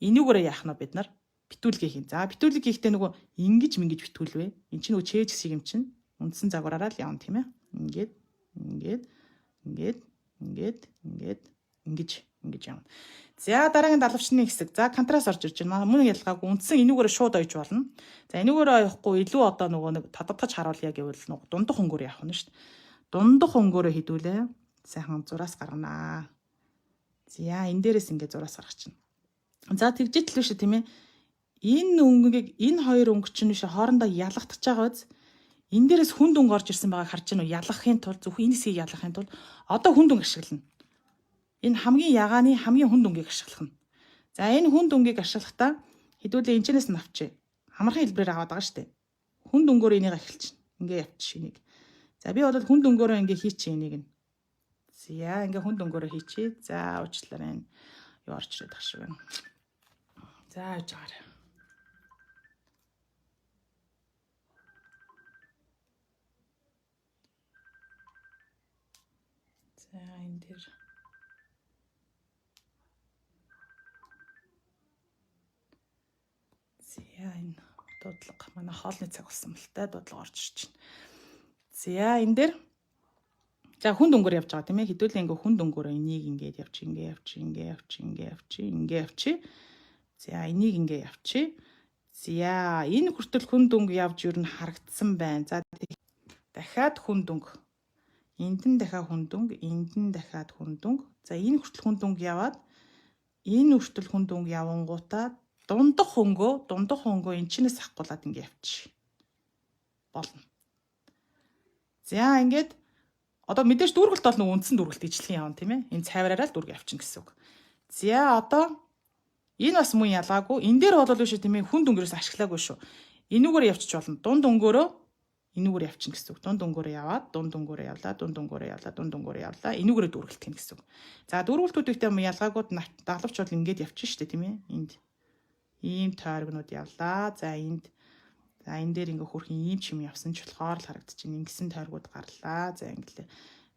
энүүгээрээ яах нь бид нар битүүлгээ хийн. За битүүлэг хийхдээ нөгөө ингэж мингэж битүүлвэ. Энд чинь нөгөө чээж шиг юм чинь үндсэн загвараараа л явна тийм ээ. Ингээд ингэж явна. За дараагийн далавчны хэсэг. За контраст орж ирж байна. Мөн ялгаагүй үндсэн энүүгээрээ шууд ойж болно. За энүүгээрээ ойхгүй илүү одоо нөгөө нэг тодотгож харуулъя гэвэл нөгөө дундах өнгөөр явах нь шүү дээ. Дундах өнгөөрөө хідүүлээ. Сайхан зураас гарганаа. За энэ дээрээс ингээд зураас гаргачихна. За тэгжэл л шүү тийм ээ. Энэ өнгөгийг энэ хоёр өнгө чинь биш хоорондоо ялгагдчихж байгаа биз. Энэ дээрээс хүнд өнгө орж ирсэн байгааг харж байна уу? Ялгахын тулд зөвхөн энэ хэсгийг ялгахын тулд одоо хүнд өнгө ашиглана. Энэ хамгийн ягааны хамгийн хүнд өнгийг ашиглах нь. За энэ хүнд өнгийг ашиглахдаа хэдүүлээ энэчнээс нь авчээ. Хамархан хэлбэрээр аваад байгаа шүү дээ. Хүнд өнгөөр энийг ахилчих. Ингээ явчих энийг. За би бодоод хүнд өнгөөрөө ингээ хийчих энийг нь. За ингээ хүнд өнгөөрөө хийчихье. За уучлаарай. Юу орч ирээд байгаа шүү. За яаж байгаарай. За энэ дээр энэ дуудлага манай хоолны цаг болсон мэл та дуудлага орж ирж байна. За энэ дээр за хүнд өнгөөр явж байгаа тийм ээ. Хэдүүлээ ингээ хүнд өнгөөрөө энийг ингээд явчих. За энийг ингээ явчих. За энэ хүртэл хүнд өнгө явж юу н харагдсан байна. За дахиад хүнд өнгө. Энд нь дахиад хүнд өнгө, энд нь дахиад хүнд өнгө. За энэ хүртэл хүнд өнгө яваад энэ хүртэл хүнд өнгө явангуудаа дундах өнгөө энэчнээс хахгуулаад ингэ явчих. Болно. За ингээд одоо мэдээж дүүргэлт бол нэг үндсэн дүүргэлт ижлэх юм тийм ээ. Энэ цайвараараа л дүүрэг явчихна гэсэн үг. За одоо энэ бас мөн ялгаагүй. Энэ дээр бол биш тийм ээ. Хүнд өнгөрөөс ашиглаагүй шүү. Энүүгээр явчих болно. Дунд өнгөөрөө энүүгээр явчихна гэсэн үг. Дунд өнгөөрөө яваад дунд өнгөөрөө явлаа. Энүүгээрээ дүүргэлт гин гэсэн үг. За дүүргэлтүүдтэй мөн ялгаагууд дагалвч бол ингэж явчих шүү дээ тийм ээ. Энд ийм тойрогнууд явлаа. За энэ дээр ингээ хөрх ийм ч юм явсан ч болохоор л харагдчихээн. Ингэсэн тойрогууд гарлаа. За ингэлээ.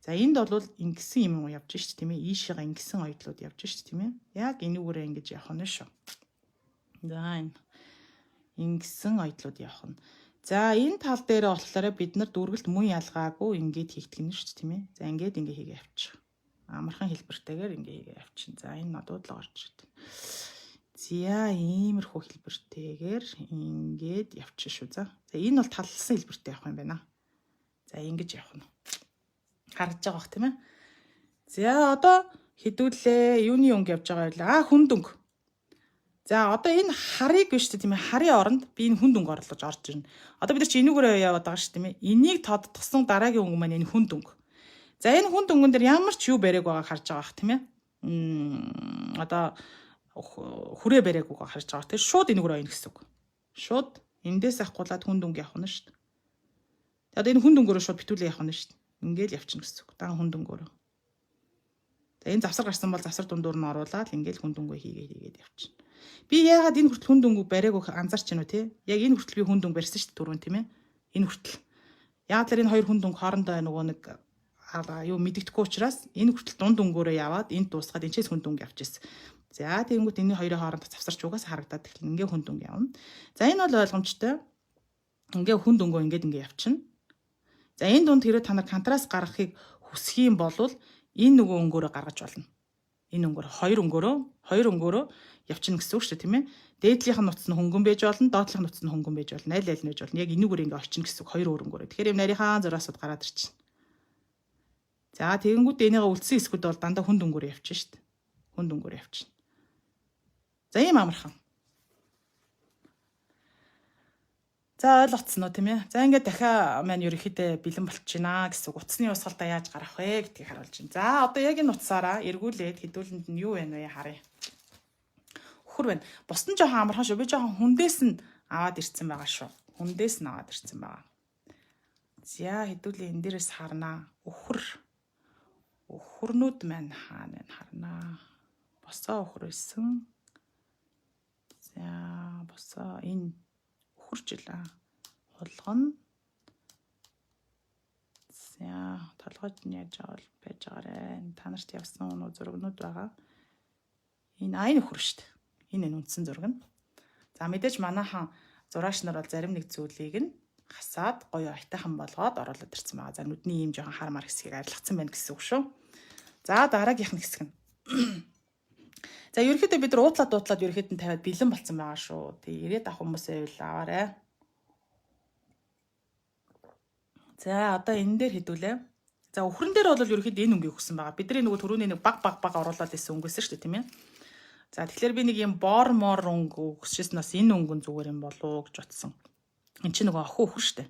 За энд бол ингэсэн юм явж шүү дээ тийм ээ. Ийшээгаа ингэсэн ойдлууд явж шүү дээ тийм ээ. Яг энүүгээрээ ингэж явах нь шүү. За энэ ингэсэн ойдлууд явах нь. За энэ тал дээр болохоор бид нар дүүргэлт мөн ялгаагүй ингээд хийгдэх нь шүү дээ тийм ээ. За ингээд ингээ хийгээ явчих. Амархан хэлбэртэйгээр ингээ хийгээ явчихна. За энэ нодуудлага орж ирдэг. За иймэрхүү хэлбэртэйгээр ингээд явчих шүү. За энэ бол таллсан хэлбэртэй явах юм байна. За ингэж явах нь. Харагдаж байгаа бох тийм ээ. За одоо хэдүүлээ юуны өнгө явж байгаа байлаа. Хүнд өнгө. За одоо энэ харыг биш тийм ээ. Харын оронд би энэ хүнд өнгө орлож орж ирнэ. Одоо бид нар чи энүүгээрээ яваад байгаа шүү тийм ээ. Энийг тодтгсон дараагийн өнгө маань энэ хүнд өнгө. За энэ хүнд өнгөн дээр ямар ч юу бариаг байгааг харж байгаа бох тийм ээ. Одоо хүрээ бариаг байгааг харж байгаа. Тэр шууд энүүгээр ойно гэсэн үг. Шууд эндээс ахгуулаад хүнд өнгө явах нь шүү дээ. Тэгээд энэ хүнд өнгөөрөө шууд битүүлээ явах нь шүү дээ. Ингээл явчихна гэсэн үг. Дан хүнд өнгөөрөө. За энэ завсар гарсан бол завсар дундуур нь оруулаад ингээл хүнд өнгөө хийгээд явчихна. Би яагаад энэ хүртэл хүнд өнгө бариаг анзаарч байна вэ те? Яг энэ хүртэл би хүнд өнгө барьсан шүү дээ түрүүн тийм ээ. Энэ хүртэл. Яг л энэ хоёр хүнд өнгө хоорондоо нөгөө нэг юу мэддэхгүй учраас энэ хүртэл дунд өнгөөрөө яваад энд дуусгаад энэчээс хүнд өнгө явчихсан. За тэгэнгүүт энэ хоёрын хооронд завсарч угаас харагдаад тэгэхээр ингээ хүнд өнгө явна. За энэ бол ойлгомжтой. Ингээ хүнд өнгөө ингээ явчихна. За энэ дунд хэрэг та нар контраст гаргахыг хүсэх юм бол энэ нөгөө өнгөөрөө гаргаж болно. Энэ өнгөөр хоёр өнгөөрөө явчихна гэсэн үг шүү дээ тийм ээ. Дээдлийнх нь нутас нь хөнгөн байж болно, доотлийнх нь нутас нь хөнгөн байж болно. Аль аль нь байж болно. Яг энүүгээр ингээ очино гэсэн үг хоёр өөр өнгөөрөө. Тэгэхээр юм нарийнхаа зураасууд гараад ирчихнэ. За тэгэнгүүт энийгээ үлдсэн хэсгүүд бол дандаа хүнд өнгөөр явчихна шүү дээ. Хүнд өнгөөр явчихна. За ийм амархан. За ойлгоцсон уу тийм ээ. За ингээд дахиад маань ерөнхийдөө бэлэн болчихно гэсэн утасны усгалдаа яаж гарах вэ гэдгийг харуулж байна. За одоо яг энэ утсаараа эргүүлээд хэдүүлэнд нь юу байна вэ харъя. Хөр байна. Бус нь жоохон амархан шүү. Би жоохон хүндээс нь аваад ирсэн байгаа шүү. Хүндээс нь аваад ирсэн байгаа. За хэдүүлээ энэ дээрээс харнаа. Өхөрнүүд маань хаана байна харнаа. Босоо өхөр байсан. За босоо энэ өхөрчлээ. болгоно. За толгойд нь яаж байгаа бол байж байгаарэ. Та нарт явсан зургнууд байгаа. Энэ ай нөхөр шүү дээ. Энэ үндсэн зураг нь. За мэдээж манайхан зураач нар бол зарим нэг зүйлийг нь хасаад гоё айтайхан болгоод оруулаад ирсэн байгаа. За нүдний ийм жоохон хар мар хэсгийг арилгацсан байна гэсэн үг шүү. За дараагийнх нь хэсэг нь. За ерөнхийдөө бид нар дуудлаад ерөнхийдөө тавиад бэлэн болсон байгаа шүү. Тэг ирээд авах хүмүүсээ үл аваарэ. За одоо энэ дээр хэдүүлээ. За өхрөн дээр бол ерөнхийдөө энэ өнгийг өгсөн байгаа. Бидний нөгөө түрүүний нэг баг оруулаад исэн өнгөсөн шүү дээ тийм ээ. За тэгэхээр би нэг юм бор мор өнгө өгсөснөөс энэ өнгөн зүгээр юм болов гэж бодсон. Энд чинь нөгөө охин өхөр шүү дээ.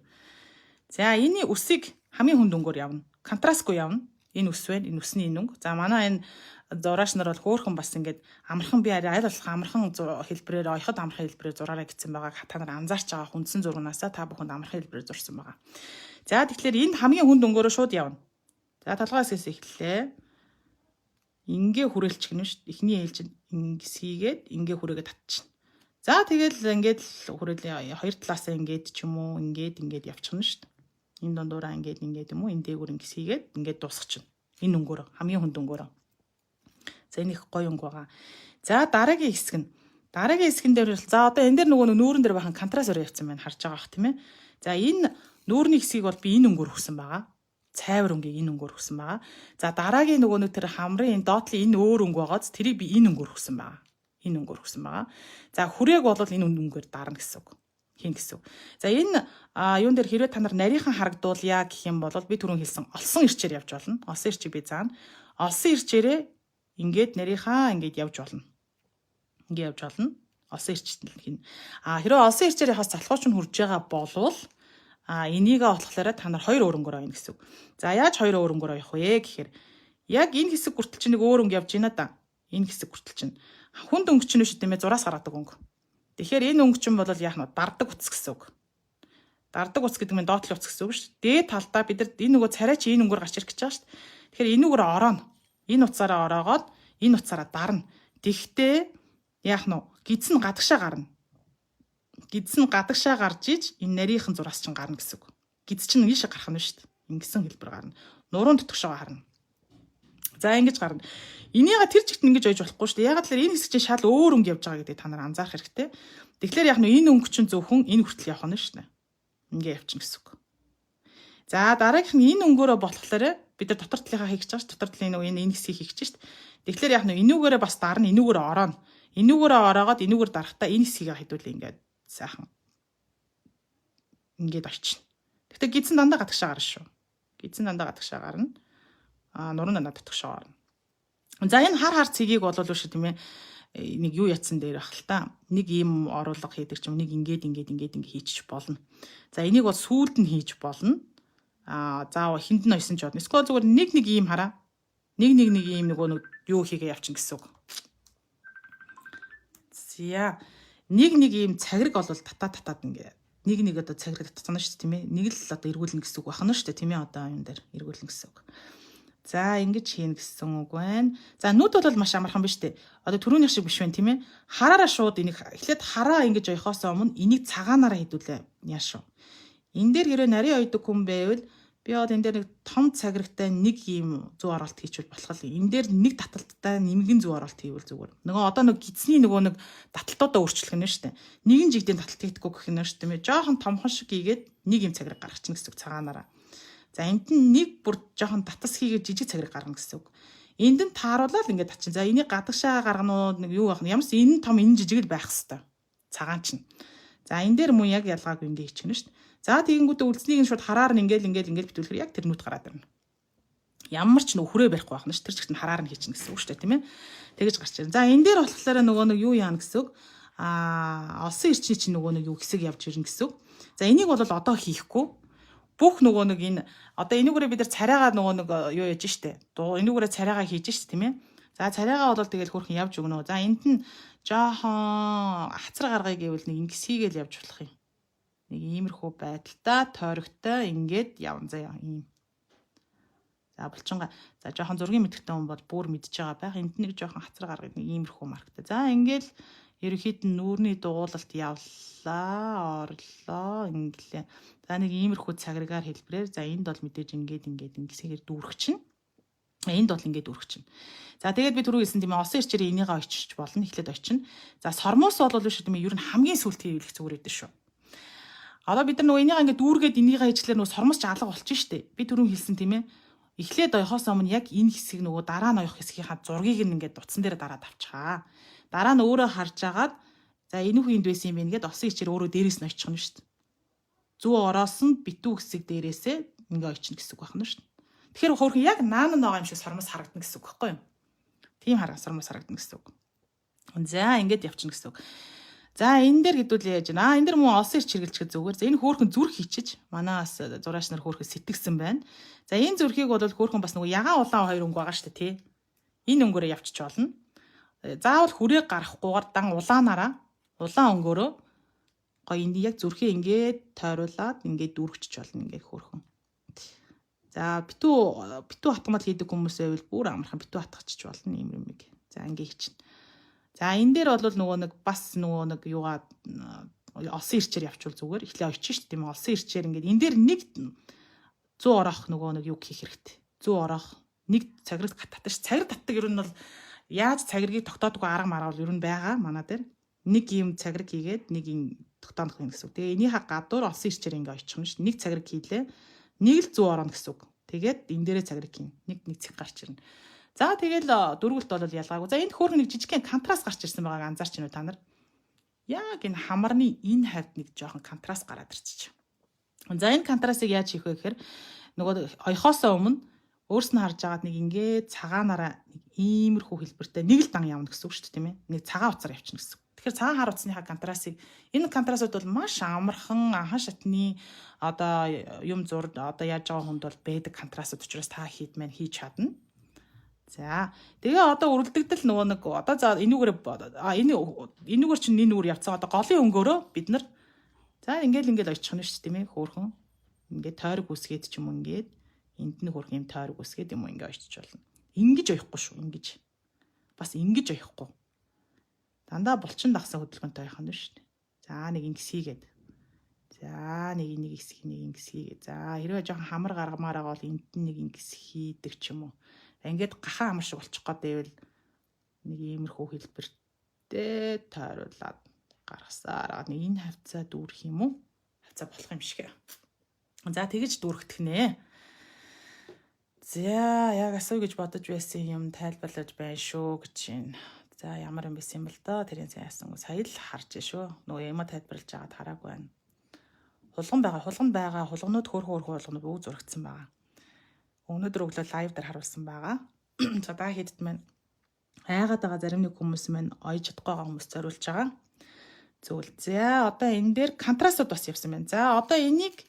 За энэ үсийг хамгийн хүнд өнгөөр явна. Контрастгүй явна. Энэ үс байна. Энэ үсний энэ өнгө. За манай энэ зураач нар бол хөөхөн бас ингээд амархан би аль болох амархан хэлбэрээр ойход амархан хэлбэрээр зураарай гэсэн байгааг та нар анзаарч байгаа хүндсэн зурганаасаа та бүхэнд амархан хэлбэрээр зурсан байгаа. За тэгэхээр энд хамгийн хүнд өнгөөрөө шууд явна. За толгоос эхлэе. Ингээ хүрээлчих нь шүү дээ. Эхний ээлжинд ингс хийгээд ингээ хүрээгээ татчихна. За тэгэл ингээд хүрээлээ хоёр талаасаа ингээд ч юм уу ингээд явчихна шүү дээ. Энэ дундуураа ингээд юм уу энэ дээгүүр ингс хийгээд ингээд дуусгачихна. Энэ өнгөөр хамгийн хүнд өнгөөр. За энэ их гоё өнгө байгаа. За дараагийн хэсэг нь. Дараагийн хэсгэн дээр за одоо энэ дээр нөгөө нүүрэн дээр бахан контраст өрөө явцсан байна харж байгаа бах тийм ээ. За энэ нүүрний хэсгийг бол би энэ өнгөөр өгсөн байгаа. Цайвар өнгийг энэ өнгөөр өгсөн байгаа. За дараагийн нөгөө тэр хамрын энэ доотлын энэ өөр өнгө байгааз тэрийг би энэ өнгөөр өгсөн байгаа. Энэ өнгөөр өгсөн байгаа. За хүрээг бол энэ өнгөөр дарна гэсэн үг. Хийн гэсэн үг. За энэ юун дээр хэрвээ та нар нарийнхан харагдуулъя гэх юм бол би түрүүн хэлсэн олсон ирчээр явж болно. Олсон ирчийг би заана. Олсон ирчээрээ ингээд нарийнхаа ингээд явж болно. Ингээд явж болно. Олсон ирчтэй хин. Хэрвээ олсон ирчээр хас залхууч нь хурж байгаа болвол энийгээ болохоор та нар хоёр өрөнгөөр ойно гэсэн үг. За яаж хоёр өрөнгөөр оих вэ гэхээр яг энэ хэсэг хүртэл чинь нэг өөр өнгө явж байна да. Энэ хэсэг хүртэл чинь хүнд өнгө чинь шүү дээ 6-аас гаргадаг өнгө. Тэгэхээр энэ өнгө чинь бол яах нь дардаг утас гэсэн үг. Дардаг утас гэдэг нь доотлын утас гэсэн үг шүү дээ. Дээд талдаа бид нар энэ нөгөө царай чи энэ өнгөөр гарч ирэх гэж байгаа шүү дээ. Тэгэхээр энэ өнгөөр орооно. Энэ утсаараа ороогоод энэ утсаараа дарна. Тэгвэл яах нь гидсэн гадагшаа гарна. Гидсэн гадагшаа гарч иж энэ нарийнхан зураас чинь гарна гэсэн үг. Гидс чинь ийшээ гарах нь шүү дээ. Ингэсэн хэлбэр гарна. Нуруунд дотгошоо харна. За ингэж гарна. Энийга тэр чигт ингэж ойж болохгүй шүү дээ. Ягаад гэвэл энэ хэсэг чинь шал өөр өнгө явж байгаа гэдэг та нар анзаарах хэрэгтэй. Тэгэхээр яг нь энэ өнгө чинь зөвхөн энэ хүртэл явах нь шүү дээ. Ингээ явчихна гэсэн үг. За дараагийнх нь энэ өнгөөрөө болохоор бид нар дотор талынхаа хийх гэж байгаа ш. Дотор талын энэ хэсгийг хийх гэж ш. Тэгэхээр яг нь энүүгээрээ бас дарна, энүүгээр орооно. Энүүгээрээ ороогоод энүүгээр дарахтаа энэ хэсгийг хэдүүлээ ингээд сайхан ингээд очино. Гэхдээ гидсэн дандаа гадагшаа гарна шүү. Гидсэн дандаа гадагшаа гарна. Нуруунд дандаа дотгошоо орно. За энэ хар цэгийг бол шүү тийм ээ нэг юу ятсан дээр ах л та. Нэг ийм оруулга хийдэг ч юм нэг ингээд хийчих болно. За энийг бол сүүлд нь хийж болно. Заавал хинд нь ойсон ч бодно. Эсвэл зүгээр нэг ийм хараа. Нэг ийм нөгөө нэг юу хийгээ явчин гэсэн үг. За нэг ийм цаграг бол татаад ингээ. Нэг одоо цаграг татсан шүү дээ тийм ээ. Нэг л одоо эргүүлнэ гэсэн үг байна шүү дээ тийм ээ одоо юм дээр эргүүлнэ гэсэн үг. За ингэж хийнэ гэсэн үг байна. За нүд бол маш амархан биш үү? Одоо түрүүнийх шиг биш байна тийм ээ. Хараараа шууд энийг эхлээд хараа ингэж ойхоос өмнө энийг цагаанаараа хийдүүлээ. Яаш шүү. Энэ дээр хэрэг нарийн ойдог хүн байвал би одоо энэ дээр нэг том цаграгтай нэг ийм зүү оролт хийчихвэл болох л. Энэ дээр нэг таталттай нэмгэн зүү оролт хийвэл зүгээр. Нөгөө одоо нэг гидсний нөгөө нэг таталтуудаа өөрчлөх нь шүү дээ. Нэгэн жигдийн таталт хийдэггүй гэх юм шүү дээ. Жоохон томхон шиг хийгээд нэг ийм цаграг гаргачихна гэсэн үг цагаанаараа. За энд нь нэг бүр жоохон татас хийгээд жижиг цаграг гаргана гэсэн үг. Энд нь тааруулаад ингээд тачин. За энийг гадагшаа гаргана уу нэг юу байх нь ямарс энэ том энэ жижиг л байх хэвээр. Цагаан чинь. За энэ дээр мөн яг ялгаагүй ингээд хийчихнэ шүү дээ. За тэгэнгүүтээ үлдснийг нь шууд хараар нь ингээд битүүлэхээр яг тэр нүд гараад ирнэ. Ямар ч нөхрөө барихгүй байх нь ш тэр чигт нь хараар нь хийчихнэ гэсэн үг шүү дээ тийм ээ. Тэгэж гарч ирнэ. За энэ дээр болохоор нөгөө нэг юу яана гэсэн үг. Олсон ирчний чинь нөгөө нэг юу хэсэг явж ирнэ гэсэн үг. За энийг бол одоо хийхгүй. Бүх нөгөө нэг энэ одоо энүүгээрээ бид нар царайгаа нөгөө нэг юу яж штэ. Энүүгээрээ царайгаа хийж штэ тийм ээ. За царайгаа бол тэгэл хөрхэн явж өгнө. За энд нь жоохон хацар гаргая гэвэл нэг ингэс хийгээл явж болох юм. Нэг иймэрхүү байдалтай тойрогтой ингээд явна заяа ийм. За булчингаа за жоохон зургийн мэдхтэй хүн бол бүр мэдж байгаа байх. Энд нэг жоохон хацар гаргая нэг иймэрхүү марктай. За ингээл Ерөнхийд нь нүүрний дугуулалт явлаа, орлоо, ингэлээ. За нэг иймэрхүү цаграагаар хэлбэрээр за энд бол мэдээж ингээд ингэсээр дүүрэх чинь. Энд бол ингээд дүүрэх чинь. За тэгээд би түрүү хэлсэн тийм олон ирчээр энийгээ очиж болно, эхлээд очино. За сормоос бол биш тийм ер нь хамгийн сүүлд хийвэлэх зүгээр байдаг шүү. Одоо бид нар нөгөө энийгээ ингээд дүүргээд энийгээ хийчихлээр нөгөө сормоос ч алга болчих штеп. Би түрүү хэлсэн тийм ээ. Эхлээд оёхоос өмнө яг энэ хэсэг нөгөө дараа нь оёх хэсгийнхаа зургийг ингээд утсан дээр дараад авчихаа. Дараа нь өөрөө харж агаад за энэхүү энд байсан юм бэ гэгээд осон ичээр өөрөө дээрээс нь очих нь шүү дээ. Зүү ороос нь битүү хэсэг дээрээсээ ингээ очихно гэсэн үг байна шүү дээ. Тэгэхээр хөөрхөн яг наан байгаа юм шиг сормоос харагдана гэсэн үг байхгүй юу? Тийм сормоос харагдана гэсэн үг. За ингээд явчихна гэсэн үг. За энэ дээр хэдүүл яаж байна? Энэ дээр мөн олсон ирч хэрэглэхэд зүгээр. За энэ хөөрхөн зүрх хийчиж манаас зураач нар хөөрхөн сэтгсэн байна. За энэ зүрхийг бол хөөрхөн бас нөгөө ягаан улаан хоёр өнгө байгаа шүү дээ тий. Энэ өнгөөрөө явчих болно. Заавал хүрээг гарахгүйгээр дан улаанаараа улаан өнгөөрөө гоё энэ яг зүрхээ ингээд тойруулаад ингээд дүүргэж болно ингээд хөөрхөн. За битүү хатгамал хийдэг хүмүүсээ бол бүр амархан битүү хатгачих болно юм юм. За ингээд чинь. За энэ дээр бол нөгөө нэг бас нөгөө нэг юугаа олсон ирчээр явуул зүгээр. Эхлээ очиж шүү дээ тийм олсон ирчээр ингээд энэ дээр нэг 100 орох нөгөө нэг юу хийх хэрэгтэй. 100 орох нэг цаграг татдаг ш. Цаграг татдаг ер нь бол яаж цагрыг тогтоодгүй арга марвал ер нь байгаа манай дээр. Нэг юм цаграг хийгээд нэг юм тогтоох юм гэсэн үг. Тэгээ энийхээ гадуур олсон ирчээр ингээд очих нь ш. Нэг цаграг хийлээ. Нэг л 100 орно гэсэн үг. Тэгээд энэ дээрээ цаграг хийн. Нэг цэг гарч ирнэ. За тэгэл дөрвөлт бол ялгаагүй. За энд хөөрхөн нэг жижигхэн контраст гарч ирсэн байгааг анзаарч байна уу та нар? Яг энэ хамарны энэ хавьд нэг жоохон контраст гараад ирчих. За энэ контрастыг яаж хийх вэ гэхээр нөгөө оёхоосоо өмнө өөрснөө харж агаад нэг ингээд цагаанаараа нэг иймэрхүү хэлбэртэй нэг л дан явна гэсэн үг шүү дээ тийм ээ. Нэг цагаан уцаар явчихна гэсэн. Тэгэхээр цагаан хар уцсныхаа контрастыг энэ контрастууд бол маш амархан анхан шатны одоо юм зур одоо яаж байгаа хүнд бол байдаг контрастууд учраас та хийж чадна. За тэгээ одоо үргэлдэгдэл нөгөө нэг одоо за энүүгээр чинь энэ нүгээр явцсан одоо голын өнгөөрөө бид нар за ингээл очих нь шүү дээ тийм ээ хөөрхөн ингээд тойрог үсгээд ч юм уу ингээд энд нэг хөөрхөн юм тойрог үсгээд юм уу ингээд очиж болно. Ингэж оёхгүй шүү ингэж. Бас ингэж оёхгүй. Дандаа булчин дагсан хөдөлгөөнтэй байх нь шүү дээ. За нэг ингэс хийгээд. За нэг хэсэг хийгээд. За хэрвээ жоохон хамар гаргамаар байгаа бол энд нэг ингэс хийдэг ч юм уу. Ингээд гахаа амар шиг болчих гээд байвал нэг иймэрхүү хэлбэртэй тойруулаад гаргасаар нэг энэ хавцаа дүүрэх юм уу? Хавцаа болох юм шиг. За тэгэж дүүргэх нэ. За яг асуу гэж бодож байсан юм тайлбарлаж байна шүү гэж байна. За ямар юм байсан юм бол доо тэрийн яасан сая л харж шүү. Нөгөө юм тайлбарлаж байгаад хараагүй байна. Хулган байгаа. Хулганууд хөөрхөн хулганууд бүгд зурагдсан байгаа. Өнөөдөр өглөө лайв дээр харуулсан байгаа. За та хэдд маань айгаад байгаа зарим нэг хүмүүс маань ойж чадахгүй байгаа хүмүүс зориулж байгаа. Зөвл. За одоо энэ дээр контрастууд бас явсан байна. За одоо энийг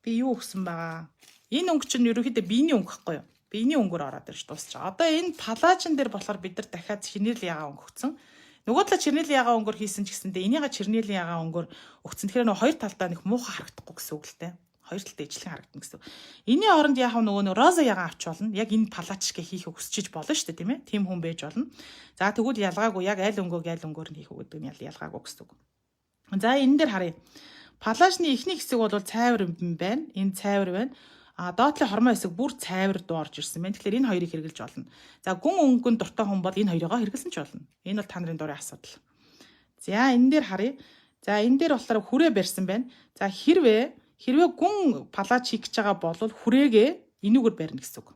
би юу өгсөн байгаа? Энэ өнгө чинь ерөөхдөө биений өнгө гэхгүй юу? Биений өнгөөр ороод ирж дуусч байгаа. Одоо энэ палажин дээр болохоор бид нар дахиад чинэрл ягаа өнгө өгсөн. Нөгөө талаа чернил ягаа өнгөөр хийсэн ч гэсэндээ энийга чернил ягаа өнгөөр өгсөн. Тэгэхээр нөгөө хоёр талдаа нэг муухай харагдахгүй гэсэн үг л дээ. Хоёр талтай ижлэн харагдана гэсэн. Энийн оронд яах вэ нөгөө роза ягаан авч болно. Яг энэ палачшгэ хийх хүсчиж болно шүү дээ тийм ээ. Тим хүн байж болно. За тэгвэл ялгаагүй яг аль өнгөөр нь хийх үү гэдэг нь ялгаагүй гэсэн үг. За энэ дээр харъя. Палачны эхний хэсэг бол цайвар юм байна. Энэ цайвар байна. Доотлын хормоо хэсэг бүр цайвар дуу орж ирсэн байна. Тэгэхээр энэ хоёрыг хэрэгжилж болно. За гүн өнгөнд дуртай хүн бол энэ хоёроо хэрэглэсэн ч болно. Энэ бол та нарын дурын асуудал. За энэ дээр харъя. За энэ дээр болохоор хүрээ барьсан байна. За хэрвээ гүн палач хийх гэж байгаа бол хүрээгээ энүүгээр барина гэсэн үг.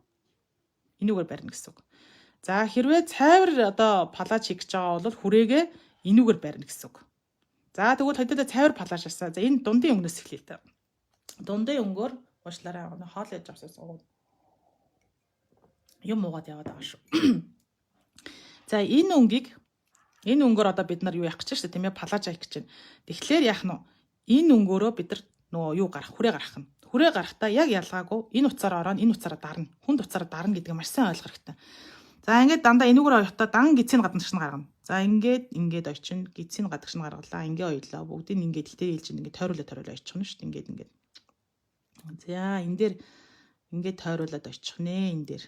За хэрвээ цайвар одоо палач хийх гэж байгаа бол хүрээгээ энүүгээр барина гэсэн үг. За тэгвэл хэдүүлээ цайвар палачаасаа. За энэ дундын өнгнөөс эхлэе та. Дундын өнгөөр уушлаараа хоол яаж авсан юм уугаад яваад байгаа шүү. За энэ өнгөөр одоо бид нар юу яах гэж байна тийм ээ палач хийх гэж байна. Тэгэхээр яах нь энэ өнгөөрөө бид нар нөгөө юу хүрээ гаргах нь. Хүрээ гарахтаа яг ялгаагүй энэ уцаараа ороод энэ уцаараа дарна. Хүнд уцаараа дарна гэдгийг маш сайн ойлгох хэрэгтэй. За ингээд дандаа энүүгээр оёхдоо дан гизийн гадагш нь гаргана. За ингээд очино гизийн гадагш нь гаргалаа. Ингээд оёлоо. Бүгдийг ингээд хитээр хэлж ингээд тойруулаад очихно шүү дээ. Ингээд. За энэ дээр ингээд тойруулаад очих нэ энэ дээр.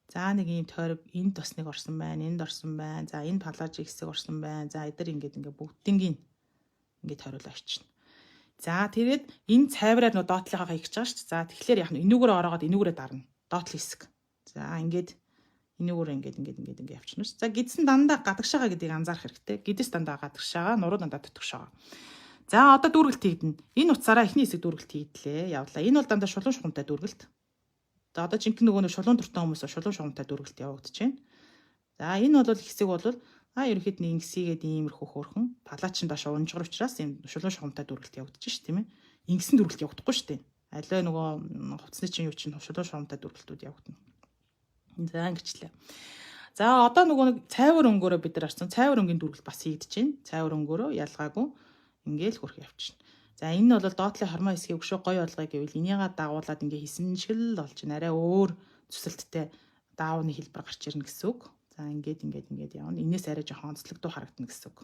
За нэг ийм тойрог энд бас нэг орсон байна, энд орсон байна. За энэ палажи хэсэг орсон байна. За эдгээр ингээд бүгднийг ингээд тойруулаа авчна. За тэгээд энэ цайвраар нөө доотлихаа хийж байгаа шүү дээ. За тэгэхээр яг энүүгээр ороогоод энүүгээрээ дарна. Доотлох хэсэг. За ингээд энүүгээр ингээд явчихна ш. За гидсэн дандаа гадагшаага гэдгийг анзаарах хэрэгтэй. Гидэс дандаа гадагшаага, нуруу дандаа дотгошаага. За одоо дүүргэлт хийгдэнэ. Энэ утсаараа эхний хэсэг дүүргэлт хийдлээ. Явлаа. Энэ бол дандаа шулуун шугамтай дүүргэлт. За одоо жинхэнэ нөгөө шулуун дуртай хүмүүс шулуун шугамтай дүүргэлт явагдаж байна. За энэ бол хэсэг бол ерөнхийд нэг ингэсийгээд иймэрхүү хөөрхөн палачин доош унжгар учраас энэ шулуун шугамтай дүүргэлт явагдаж ш тийм ээ. Ингэсэн дүүргэлт явагдахгүй ш тийм. Аливаа нөгөө хувцсны чинь юу чинь шулуун шугамтай дүүргэлтүүд явагдана. За ингэчлээ. За одоо нөгөө нэг цайвар өнгөөрөө бид нар арсан цайвар өнгийн дүүргэлт бас хийгдэж байна. Цайвар өнгөөрөө ялгаагүй ингээл хөрх явчихна. За энэ бол доотлын хормоо хэсгийг өшөө гоё болгоё гэвэл энийгээ дагуулад ингээ хийсэн шиг л болж байна. Арай өөр төсөлттэй даавны хэлбэр гарч ирнэ гэсэн үг. За ингээд явна. Энээс арай жоохон онцлогдуу харагдана гэсэн үг.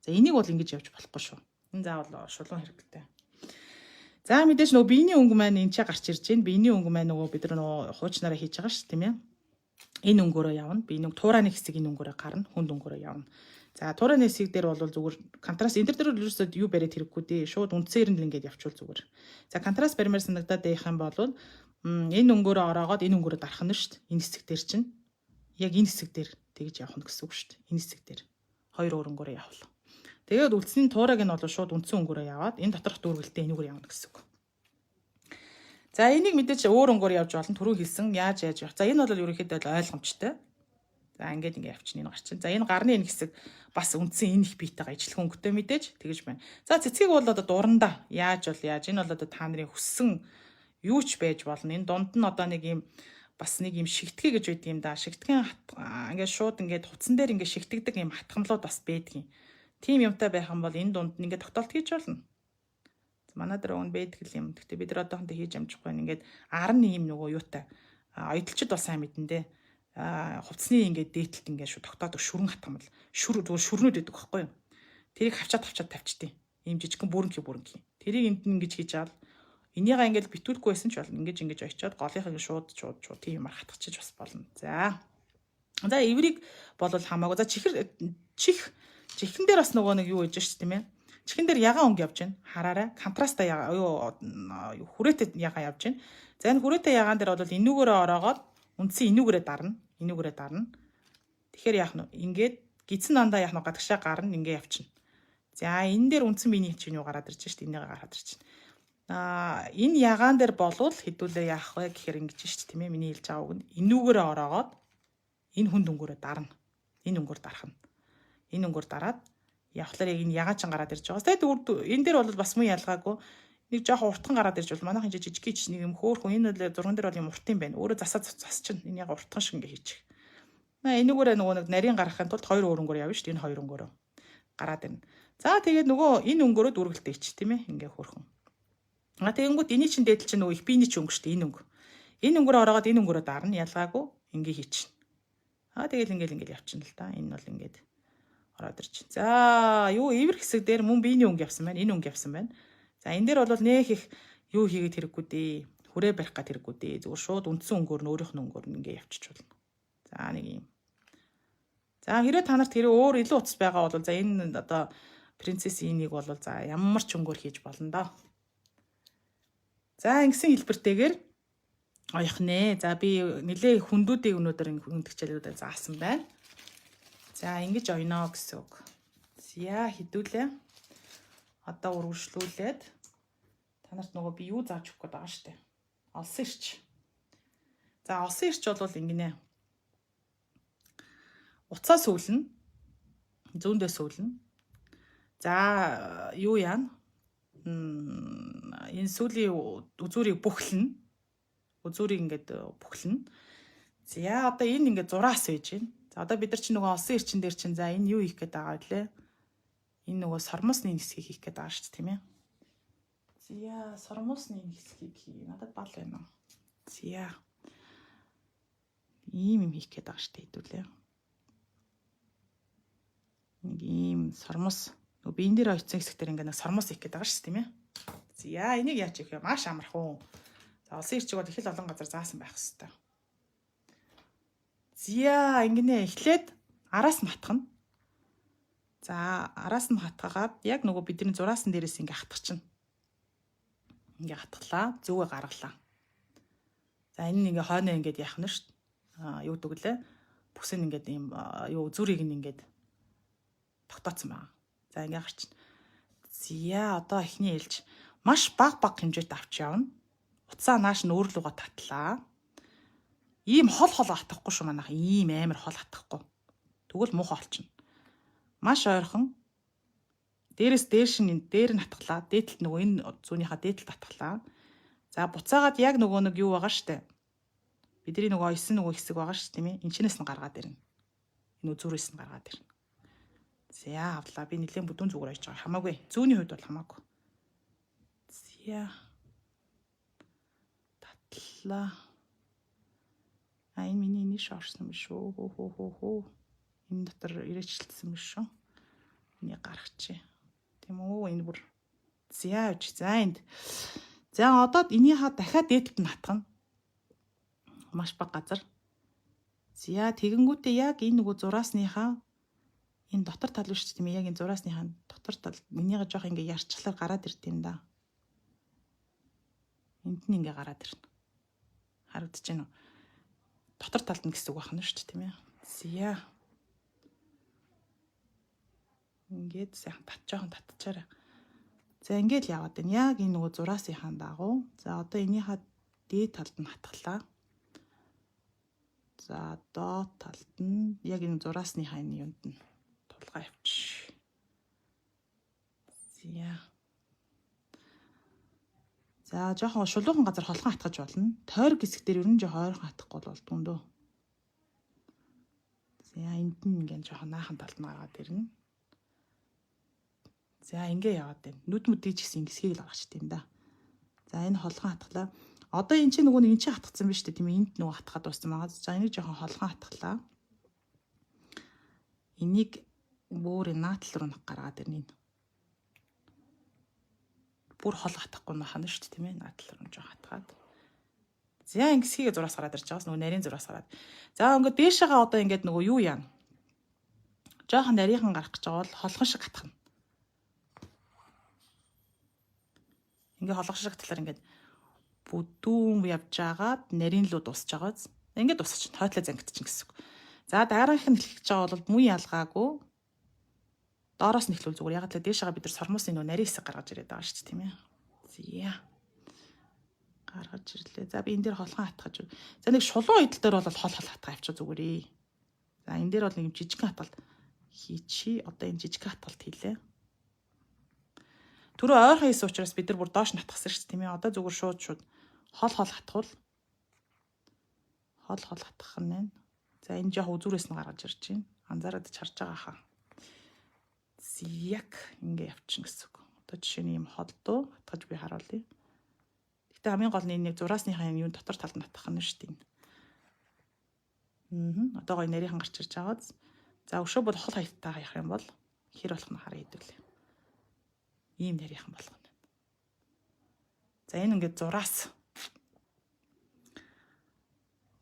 За энийг бол ингэж явж болохгүй шүү. Энэ заавал шулуун хэрэгтэй. За мэдээж нөгөө биений өнгө маань энэ ч гарч ирж байна. Биений өнгө маань нөгөө бид нар нөгөө хуучнараа хийж байгаа шүү тийм ээ. Энэ өнгөөрөө явна. Биений туурайны хэсэг энэ өнгөөрөө гарна. Хүнд өнгөөрөө явна. За туурайны хэсэг дээр бол зүгээр контраст энэ дээр ерөөсөө юу бариад хэрэггүй дээ. Шууд үндсээр нь ингээд явуул зүгээр. За контраст баримаар санагдаад байх юм бол энэ өнгөөрөө ороогоод энэ өнгөөрөө дарах нь шүү дээ. Энэ хэсэг дээр чинь яг энэ хэсэг дээр тэгж явах нь гэсэн үг шүү дээ. Энэ хэсэг дээр хоёр өөр өнгөөрөө явах. Тэгээд үлдсний туурайг нь бол шууд үндсэн өнгөөрөө яваад энэ доторх дүүргэлтээ энүүгээр явна гэсэн үг. За энийг мэдээж өөр өнгөөр явж болно. Түрүү хэлсэн яаж явах. За энэ бол ерөнхийдөө ойлгомжтой. За ингээд явчихна энэ гарчин. За энэ гарны энэ хэсэг бас үндсэн энэ их биетэйгээ ижлэх өнгөтэй мэдээж тэгэж байна. За цэцгийг бол одоо дурандаа яаж энэ бол одоо та нарын хүссэн юу ч байж болно. Энэ дунд нь одоо нэг юм бас нэг юм шигтгэе гэж байдаг юм да. Шигтгэн ингээд шууд ингээд хуцсан дээр ингээд шигтгдэг юм хатгамлууд бас байдаг юм. Тим юмтай байх юм бол энэ дунд нь ингээд тогтоолт хийж болно. Манай дээр өн байдаг юм. Гэхдээ бид нар одоохондоо хийж амжихгүй байна. Ингээд ар нь юм нөгөө юутай. Ойдлчд бол сайн мэдэндээ. Хувцсны ингээд дээдлэлт ингээд шүү тогтоодог шүрэн хатгамал зүгээр шүрнүүд байдаг байхгүй юу. Тэрийг хавчаад тавьчтیں۔ Ийм жижигхэн бүрэнхий. Тэрийг энд нь ингэж хийж аал. Энийгээ ингээд битүүлэхгүй байсан ч болно. Ингэж очиод голынхаа шууд тийм юмар хатгачих бас болно. За эврийг бол хамаагүй. За чихэн дээр бас нөгөө нэг юу хийж шүү тийм ээ. Чихэн дээр ягаан өнгө явж байна. Хараарай. Контраста хүрээтэй ягаан явж байна. За энэ хүрээтэй ягаан дээр бол энүүгээрээ ороогоод үндсэн энүүгээрээ дарна. Тэгэхээр яах нь ингээд гидсэн дандаа яах нь гадагшаа гарна ингээ явчихна. За энэ дээр үндсэн биений чинь юу гараад ирж шít энийг гараад ирж байна. Энэ ягаан дээр болвол хэдүүлээ яах вэ гэхээр ингэж шít тийм ээ миний хэлж байгаа үг нь энүүгээрээ ороогоод энэ хүнд өнгөөрөө дарна. Энэ өнгөөр дарах нь. Энэ өнгөөр дараад явхлаар яг энэ ягаан чинь гараад ирж байгаа. Тэгээд энэ дээр бол бас муу ялгаагүй нэг жоохон уртхан гараад ирж бол манайхан жижигч нэг юм хөөхөн энэ бол зурган дээр бол юм урт юм байна. Өөрөө засчихна. Энэ яг уртхан шиг ингээ хийчих. Энүүгээрээ нөгөө нэг нарийн гаргахын тулд хоёр өөр өнгөөр явна шүү дээ. Энэ хоёр өнгөөрөө гараад ирнэ. За тэгээд нөгөө энэ өнгөөрөө дүүргэлтээ ич тийм ээ ингээ хөөхөн. Тэгэнгүүт эний чин дээдэл чинь нөгөө их биений чинь өнгө шүү дээ. Энэ өнгө. Энэ өнгөөрөө ороогоод энэ өнгөөрөө дарна. Ялгаагүй ингээ хийчихнэ. Тэгэл ингээл явчихна л да. Энэ бол ингээд ороод ирж. За эвэр хэсэг дээр мөн биений өнгө явсан байна. Энэ өнгө явсан байна. За энэ дээр бол нэх их юу хийгээд хэрэггүй дээ. Хүрээ барих гад хэрэггүй дээ. Зүгээр шууд үндсэн өнгөөр нь өөрийнх нь өнгөөр нь ингээ явчих болно. За нэг юм. За хэрэг та нарт хэрэг өөр илүү утас байгаа бол за энэ одоо принцесс энийг бол за ямар ч өнгөөр хийж болно доо. За ингэсэн хэлбэртэйгээр оёх нэ. За би нэлээ хүндүүдийг өнөөдөр хүндгчээлүүдээр заасан байна. За ингэж ойно гэсэн үг. За хэдүүлээ. Одоо үргэлжлүүлээд та нарт нөгөө би юу зааж өгөх гээд байгаа штэ. Олсон ирч. За олсон ирч бол ингэнэ. Уцаа сүүлнэ. Зүүндээ сүүлнэ. За юу яана? Энэ сүүлийн үзүүрийг бүхлэнэ. Үзүүрийг ингээд бүхлэнэ. За одоо энэ ингээд зураас байж байна. За одоо бид нар чинь нөгөө олсон ирчин дээр чинь за энэ юу хийх гээд байгаа вэ? Энэ нөгөө сормосны хэсгийг хийх гээд байгаа шүү дээ тийм ээ. За сормосны хэсгийг хий. Надад бал байна уу? За ийм юм хийх гээд байгаа шүү дээ хэдүүлээ. Нэг ийм сормос нөгөө биен дээр очсон хэсэг дээр ингээд нэг сормос хийх гээд байгаа шүү дээ тийм ээ. За энийг яаж хийх вэ? Маш амархан. За олсон ирчиг бол их л олон газар заасан байх хэрэгтэй. Зя ингэнэ эхлээд араас нь хатгана. За араас нь хатгагаад яг нөгөө бидний зураасан дээрээс ингээ хатгачихна. Ингээ хатглаа, зүгээ гаргалаа. За энэ ингээ хойноо ингээд яах нь шүү дээ. Юу гэдэг лээ? Бүс нь ингээд ийм зүрийг нь ингээд тогтооцсон байна. За ингээ гарчна. Зя одоо эхний ээлж маш баг хэмжээтэй авч явна. Утсаа нааш нь өөр лугаа татлаа. Ийм хол хатахгүй шүү манайха. Ийм амар хол хатахгүй. Тэгвэл муухай олчихно. Маш ойрхон. Дээрээс дээш нь дээр нь хатглаа. Дээдлэлт нөгөө энэ зүүнийхаа дээдлэлт хатглаа. За буцаагаад яг нөгөө нэг юу байгаа штэ. Бидний нөгөө 9 нөгөө хэсэг байгаа ш тийм ээ. Энчнээс нь гаргаад ирнэ. Энэ үзүүрээс нь гаргаад ирнэ. За авлаа. Би нэлээд бүдүүн зүгээр байж байгаа. Хамаагүй. Зүүнний хувьд бол хамаагүй. За татлаа. Энэ миний нийш орсон юм шүү. Хөө. Энэ дотор ирээчлэлсэн юм шүү. Энийг гаргачих. Тийм үү? Энэ бүр зяавч. За энд. За одоо энийхээ дахиад дээдлэлт нь хатгана. Маш бага газар. За тэгэнгүүтээ яг энэ нөгөө зураасныхаа энэ дотор тал биш тийм яг энэ зураасныхаа дотор тал энийгээ жоох ингээ ярчглаар гараад ирд юм да. Энд нь ингээ гараад ирнэ. Харагдаж байна уу? Дотор талд нь гэсэн үг байна шүү дээ тийм ээ. Зя. Ингээд сайхан жохон татчаарай. За ингээд л яваад байна. Яг энэ нөгөө зураасынхаа дагуу. За одоо энийхээ дээд талд нь хатглаа. За доод талд нь яг энэ зураасныхаа энэ юунд нь тулгаа авчи. Зя. За жоохон шулуухан газар холхон хатгаж болно. Тойрог хэсэг дээр ер нь жоохон ойрхон хатахгүй болдгоо дөө. За энд нь ингээд жоохон наахан талд нь гаргаад ирнэ. За ингээ яваад байна. Нүд мүдий ч гэсэн ингэсгийг л гаргач тийм да. За энэ холхон хатглаа. Одоо энэ чинь нөгөө энэ чинь хатгацсан биз дээ тийм ээ. Энд нөгөө хатгаад дууссан байгаа. За энийг жоохон холхон хатглаа. Энийг бүр наатал руу гаргаад ирнэ. Бүр хол хатахгүй нахана шүү дээ тийм ээ. Наатал руу жоохон хатгаад. За ингэсгийг зураас гараад ирж байгаас нөгөө нарийн зураас гараад. За ингээд дээшээгаа одоо ингээд нөгөө юу яана. Жоохон нарийнхан гарах гэж байгаа бол холхон шиг хатгана. Ингээ холгох шиг талаар ингээд бүдүүн явж агаад нарийн луу дуусч байгааз ингээд дуусчих. Хойтлоо зангидчих гэсэн үг. За дараагийнх нь хэлэх гэж байгаа бол муу ялгаагүй доороос нь эхлүүл зүгээр. Яг л дээшээгээ бид нар сормосын нөө нарийн хэсэг гаргаж ирээд байгаа шүү дээ тийм ээ. Зя. Гаргаж ирлээ. За би энэ дээр холхон хатгаж. За нэг шулуун идэл дээр бол хол хатгаа авчих зүгээрээ. За энэ дээр бол нэг жижигхэн хатгалт хийчи. Одоо энэ жижигхэн хатгалт хийлээ. Түрүү ойрхон хийсэн учраас бид нар бүр доош нь хатгасан шүү дээ тийм ээ. Одоо зүгээр шууд хол хатгуул. Хол хатгах нь байна. За энэ жоох үзүүрээс нь гаргаж ирж байна. Анзаараад харж байгаа хаа. Яг ингээ явчихна гэсэн үг. Одоо жишээ нь ийм холдоо хатгаж би харуулъя. Гэтэ хамгийн гол нь энэ нэг зураасныхаа юм дотор талд нь хатгах нь шүү дээ. Одоо гоё нарийнхан гарч ирж байгааз. За өшөө бол хол хаягтаа хаях юм бол хэр болох нь хараа хэдүүлээ. Ийм нарийнхан болгоно. За энэ ингээд зураас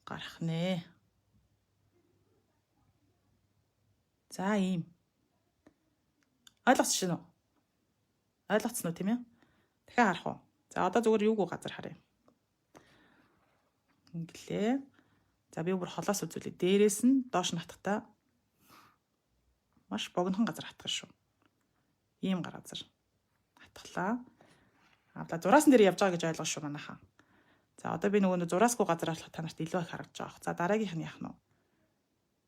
гарах нэ. За ийм. Ойлгоцсон уу? Ойлгоцсон уу тийм ээ? Дахиад харах уу? За одоо зүгээр юугүй газар харъя. Инглээ. За би бүр холоос үзүүлээ. Дээрээс нь доош нь хатгатаа маш богинохон газар хатгах шүү. Ийм газар хатглаа. За зураасан дээр явж байгаа гэж ойлгоо шүү манайхаа. За одоо би нөгөө зураасгүй газар хатгах та нарт илүү их харагдаж байгаа. За дараагийнх нь яах нь вэ?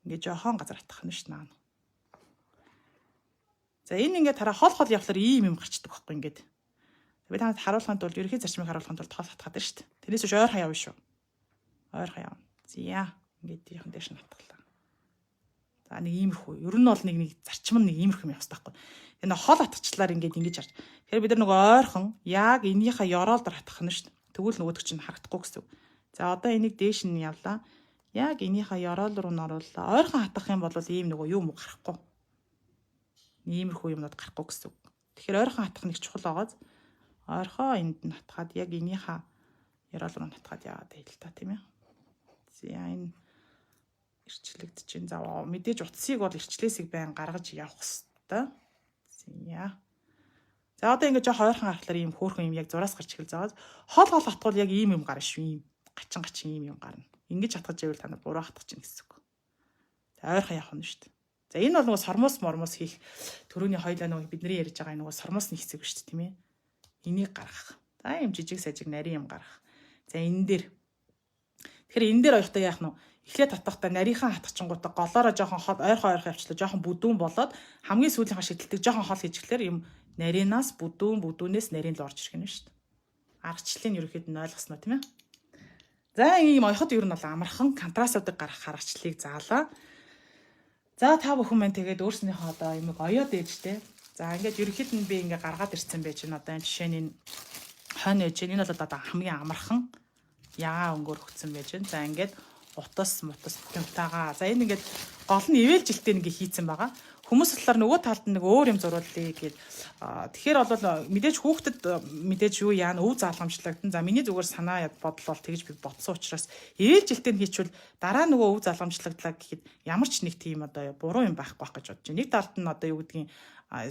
Ингээ жоохон газар хатгах нь шүү наа. За энэ ингээд тараа хол явахлаар ийм юм гарчдаг байхгүй ингээд. Би танад харуулахын тулд ерөнхий зарчмыг харуулахын тулд хол хатгаад байна шүү дээ. Тэрнээс биш ойрхон явна шүү. Ойрхон явна. Зя ингээд ийхэн дэш нь хатглаа. За нэг иймэрхүү. Ер нь бол нэг зарчим нэг иймэрхүү юм явах хэрэгтэй байхгүй. Энэ хол хатгачлаар ингээд ингэж харж. Тэгэхээр бид нар нөгөө ойрхон яг энийхээ ёроол дор хатгах нь шүү дээ. Тэгвэл нөгөөдөг чинь харагдахгүй гэсэн. За одоо энийг дээш нь явлаа. Яг энийхээ ёроол руу н орууллаа. Ойрхон хатгах юм бол ийм нөгөө юм гарахгүй. Иймэрхүү юмнууд гарахгүй гэсэн. Тэгэхээр ойрхон хатгах нэг чухал байгааз ойрхон энд нь хатгаад яг энийхээ ёроол руу хатгаад яваад байл та тийм ээ. За энэ Ирчлэгдэж чинь. За мэдээж утсыг бол ирчлээсийг байн гаргаж явах хэрэгтэй. За. За одоо ингээд жоох ойрхон харахаар ийм хөөрхөн юм яг зураас гарч эхэлж байгаа. Хоол хатгуул яг ийм юм гарна шүү. Ийм гачин ийм юм гарна. Ингэж хатгаж ивэл та нар буруу хатгаж чинь гэсэн үг. За ойрхон явах нь шүү дээ. За энэ бол нөгөө сормос мормос хийх төрөний хоёлаа нөгөө бидний ярьж байгаа нөгөө сормосны хэсэг шүү дээ, тийм ээ. Энийг гаргах. За ийм жижиг сажиг нарийн юм гаргах. За энэ дээр. Тэгэхээр энэ дээр оёхтой яах нь эхлээд татахтаа нарийнхан хатгачингуудаа голоороо жоохон хол ойрхон явчлаа жоохон бүдүүн болоод хамгийн сүүлийнхаа шидэлтийг жоохон хол хийж эхлэхээр юм нарийнаас бүдүүнээс нарийн л орж ирэх нь шүү дээ. Аргачлалыг ерөөхдөө нь ойлгосноо тийм ээ. За ийм оёхот ер нь бол амархан контрастуудыг гаргах аргачлалыг заалаа. За та бүхэн маань тэгээд өөрснийхөө одоо юм оёод ээжтэй. За ингээд ерөөхдөө нь би ингээ гаргаад ирсэн байж энэ одоо энэ жишээ нь хонь ээж энэ бол одоо хамгийн амархан ягаа өнгөөр өгсөн байж байна. За ингээд утас бүтэмтайгаа. За энэ ингээд гол нь ивэлжилтэй ингээ хийцэн байгаа. Хүмүүс талаар нөгөө талд нэг өөр юм зурулъя гэд. Тэгэхээр бол мэдээж хүүхдэд мэдээж юу яана өв залгамжлагдан. За миний зүгээр санаа бодол бол тэгж би бодсон учраас ивэлжилтэй хийчихвэл дараа нөгөө өв залгамжлагдлаа гэхэд ямар ч нэг тийм одоо буруу юм байхгүй байх гэж бодож байна. Нэг талд нь одоо юу гэдгийг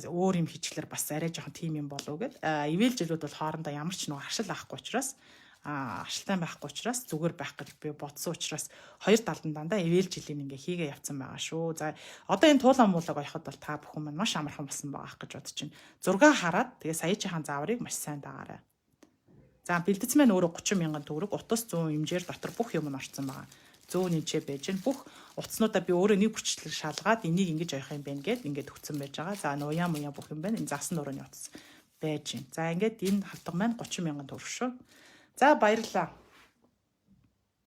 өөр юм хийчихлээр бас арай жоохон тийм юм болов гэд. Ивэлжилүүд бол хоорондоо ямар ч нөгөө ашил авахгүй учраас ашилтай байхгүй учраас зүгээр байх гэж би бодсон учраас хоёр талд нь дандаа ивэл жилийн ингээ хийгээ явцсан байгаа шүү. За одоо энэ туулан муулаг оёход бол та бүхэн маань маш амархан болсон байгаа гэж бодож байна. Зураг хараад тэгээ саяжийнхаа зааврыг маш сайн дагаарай. За бэлтгэц маань өөрөө 30 мянган төгрөг утас 100 хэмжээр дотор бүх юм нь орсон байгаа. 100 нэмчээ байж гэн бүх утаснуудаа би өөрөө нэг бүрчлэг шалгаад энийг ингэж оёх юм байна гэд ингээд өгсөн байж байгаа. За нуяа муяа бүх юм байна. Энэ засан нурууны утас байж гэн. За ингээд энэ хавтга маань 30 мянган төгрөг шүү. За баярлалаа.